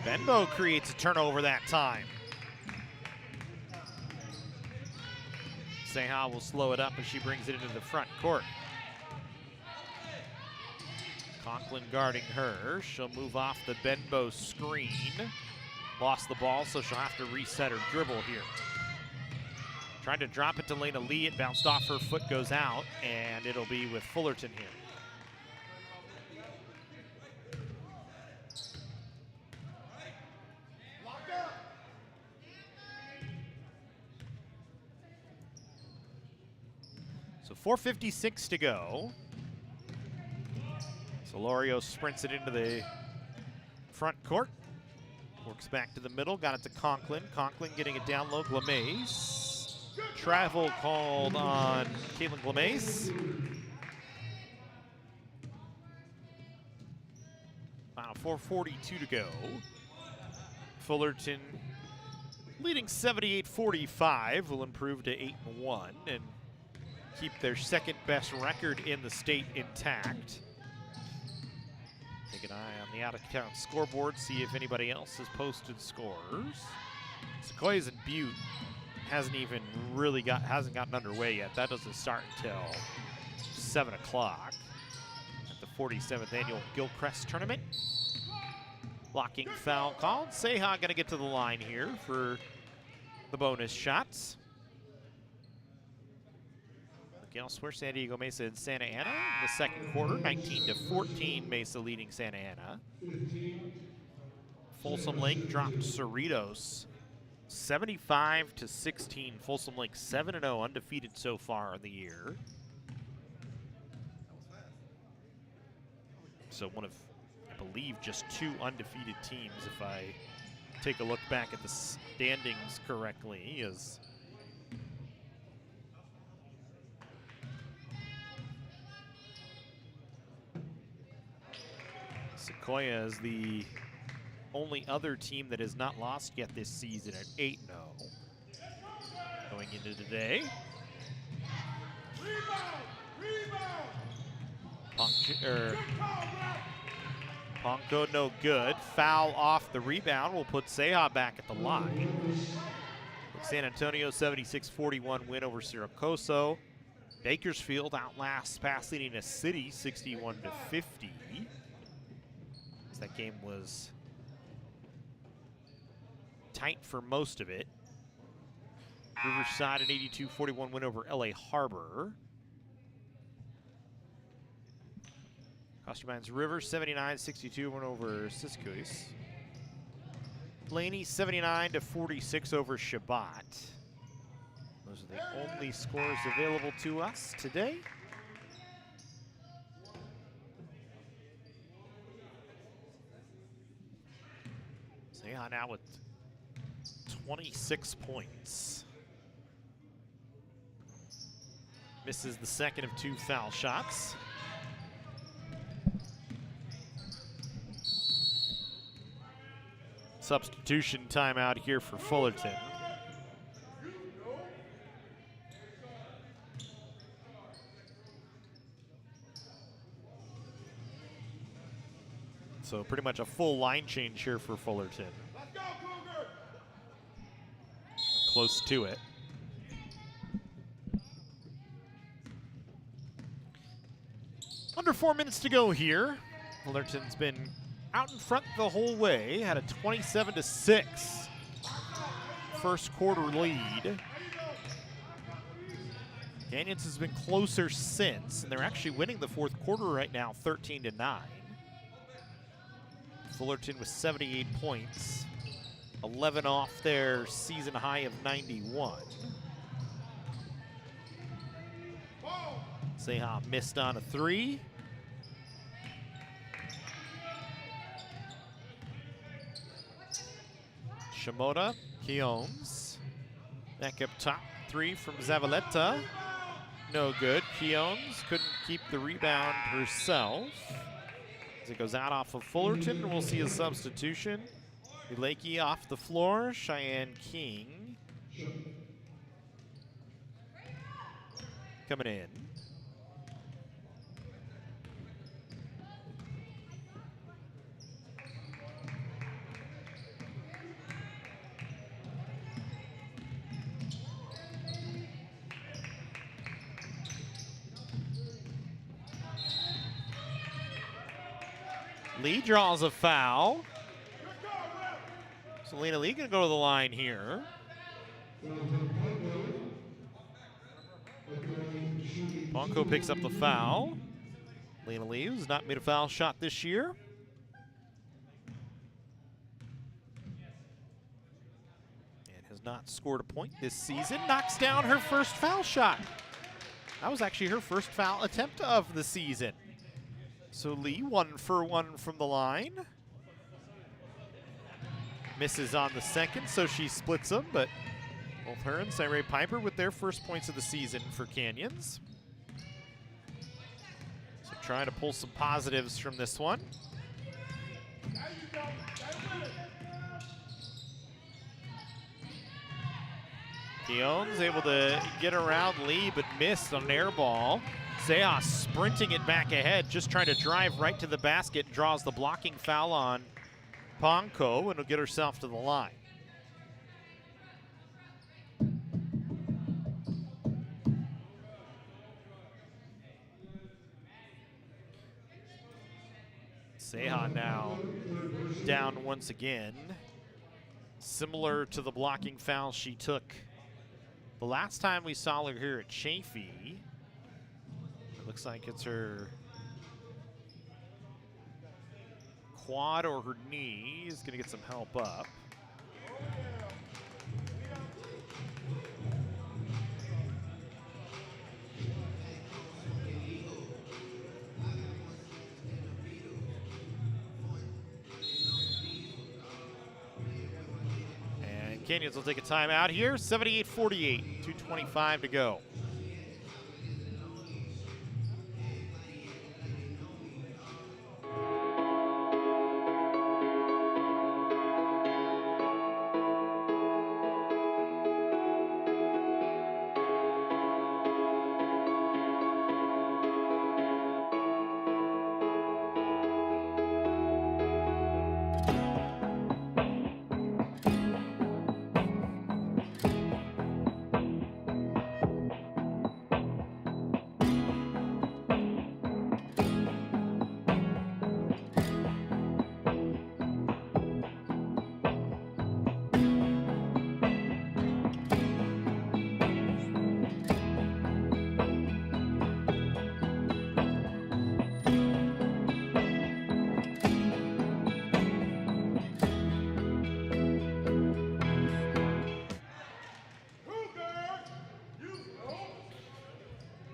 Benbow creates a turnover that time. Seha will slow it up as she brings it into the front court. Conklin guarding her. She'll move off the Benbow screen. Lost the ball, so she'll have to reset her dribble here. Tried to drop it to Lena Lee. It bounced off her foot, goes out, and it'll be with Fullerton here. So 4:56 to go. Solorio sprints it into the front court. Works back to the middle, got it to Conklin. Conklin getting it down low, Glamise. Travel called on Caitlin Glamise. Final 4:42 to go. Fullerton leading 78-45 will improve to 8-1 and keep their second best record in the state intact. Take an eye on the out-of-town scoreboard, see if anybody else has posted scores. Sequoias and Butte hasn't gotten underway yet. That doesn't start until 7 o'clock at the 47th annual Gilchrist tournament. Blocking foul called. Seha gonna get to the line here for the bonus shots. Elsewhere, San Diego Mesa and Santa Ana in the second quarter, 19-14, Mesa leading Santa Ana. Folsom Lake dropped Cerritos, 75-16. Folsom Lake 7-0, undefeated so far in the year. So one of, I believe, just 2 undefeated teams, if I take a look back at the standings correctly, is Sequoia is the only other team that has not lost yet this season at 8-0. Going into today. Ponko no good. Foul off the rebound will put Seha back at the line. San Antonio 76-41 win over Siracoso. Bakersfield outlasts Pasadena City 61-50. That game was tight for most of it. Riverside an 82-41 win over LA Harbor. Costume River 79-62 win over Syracuse. Blaney 79-46 over Shabbat. Those are the only scores available to us today. Seha now with 26 points. Misses the second of 2 foul shots. Substitution timeout here for Fullerton. So pretty much a full line change here for Fullerton.
Let's go, Cougar!
Close to it. Under 4 minutes to go here. Fullerton's been out in front the whole way, had a 27-6 first quarter lead. Canyons has been closer since, and they're actually winning the fourth quarter right now, 13-9. Fullerton with 78 points, 11 off their season high of 91. Seha missed on a three. Shimoda, Keones. Back up top, three from Zavaleta. No good. Keones couldn't keep the rebound herself. As it goes out off of Fullerton, we'll see a substitution. Uleki off the floor, Cheyenne King coming in. Lee draws a foul. So Lena Lee gonna go to the line here. Ponko picks up the foul. Lena Lee, who's not made a foul shot this year. And has not scored a point this season. Knocks down her first foul shot. That was actually her first foul attempt of the season. So Lee, 1 for 1 from the line. Misses on the second, so she splits them, but both her and Cyree Piper with their first points of the season for Canyons. So trying to pull some positives from this one. Keone's able to get around Lee, but missed on an air ball. Zeas sprinting it back ahead, just trying to drive right to the basket, draws the blocking foul on Ponko, and will get herself to the line. Seha now down once again. Similar to the blocking foul she took the last time we saw her here at Chafee. Looks like it's her quad or her knee. Is going to get some help up. And Canyons will take a timeout here. 78-48, 2:25 to go.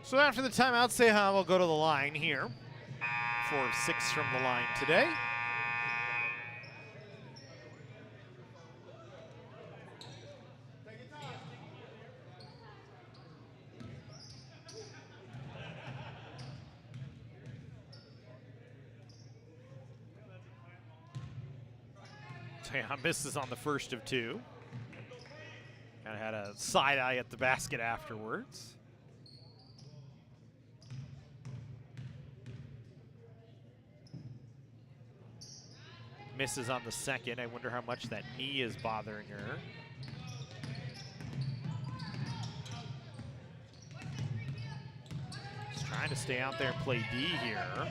So after the timeout, Seha will go to the line here. 4 of 6 from the line today. Seha misses on the first of two. Kind of had a side eye at the basket afterwards. Misses on the second. I wonder how much that knee is bothering her. Just trying to stay out there and play D here.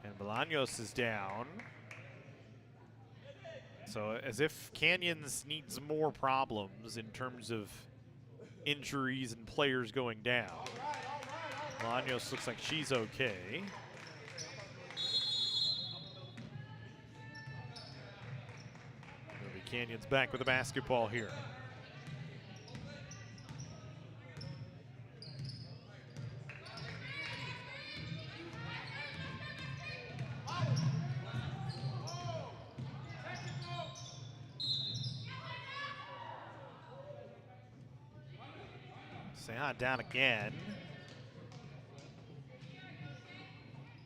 And Bolaños is down. So as if Canyons needs more problems in terms of injuries and players going down. Bolaños looks like she's okay. It'll be Canyons back with the basketball here. Seha down again.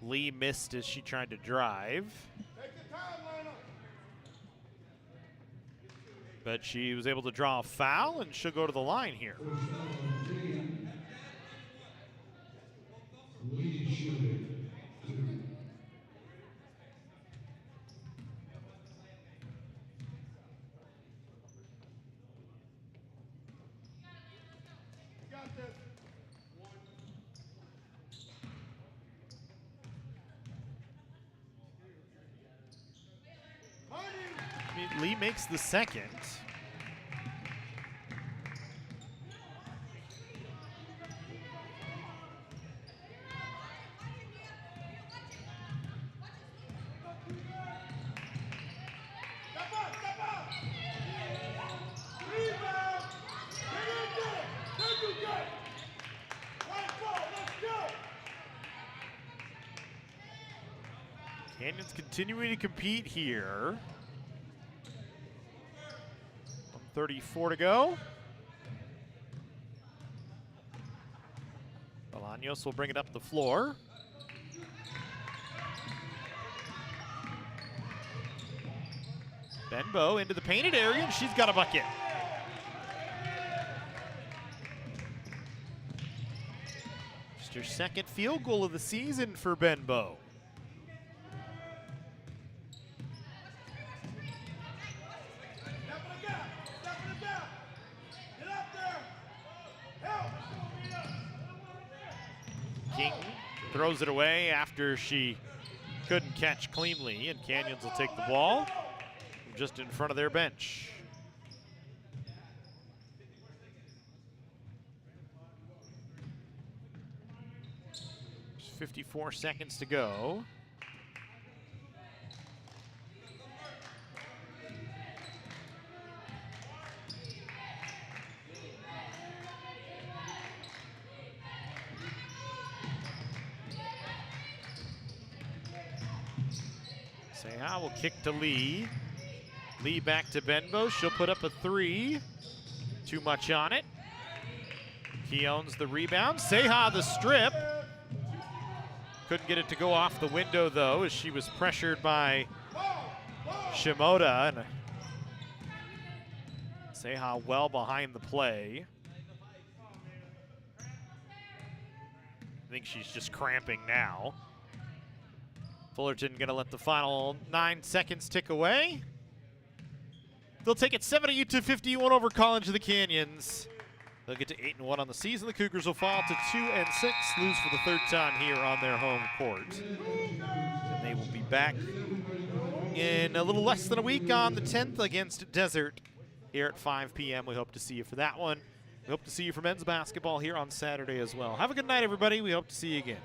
Lee missed as she tried to drive. But she was able to draw a foul, and she'll go to the line here. Lee makes the second. Canyons continuing to compete here. 1:34 to go. Bolaños will bring it up the floor. Benbow into the painted area, and she's got a bucket. Just her second field goal of the season for Benbow. King throws it away after she couldn't catch cleanly, and Canyons will take the ball just in front of their bench. There's 54 seconds to go. Seha will kick to Lee. Lee back to Benbow. She'll put up a three. Too much on it. He owns the rebound. Seha the strip. Couldn't get it to go off the window though, as she was pressured by Shimoda. And Seha well behind the play. I think she's just cramping now. Fullerton gonna let the final 9 seconds tick away. They'll take it 70-51 over College of the Canyons. They'll get to 8-1 on the season. The Cougars will fall to 2-6, lose for the third time here on their home court. And they will be back in a little less than a week on the 10th against Desert here at 5 p.m. We hope to see you for that one. We hope to see you for men's basketball here on Saturday as well. Have a good night, everybody. We hope to see you again.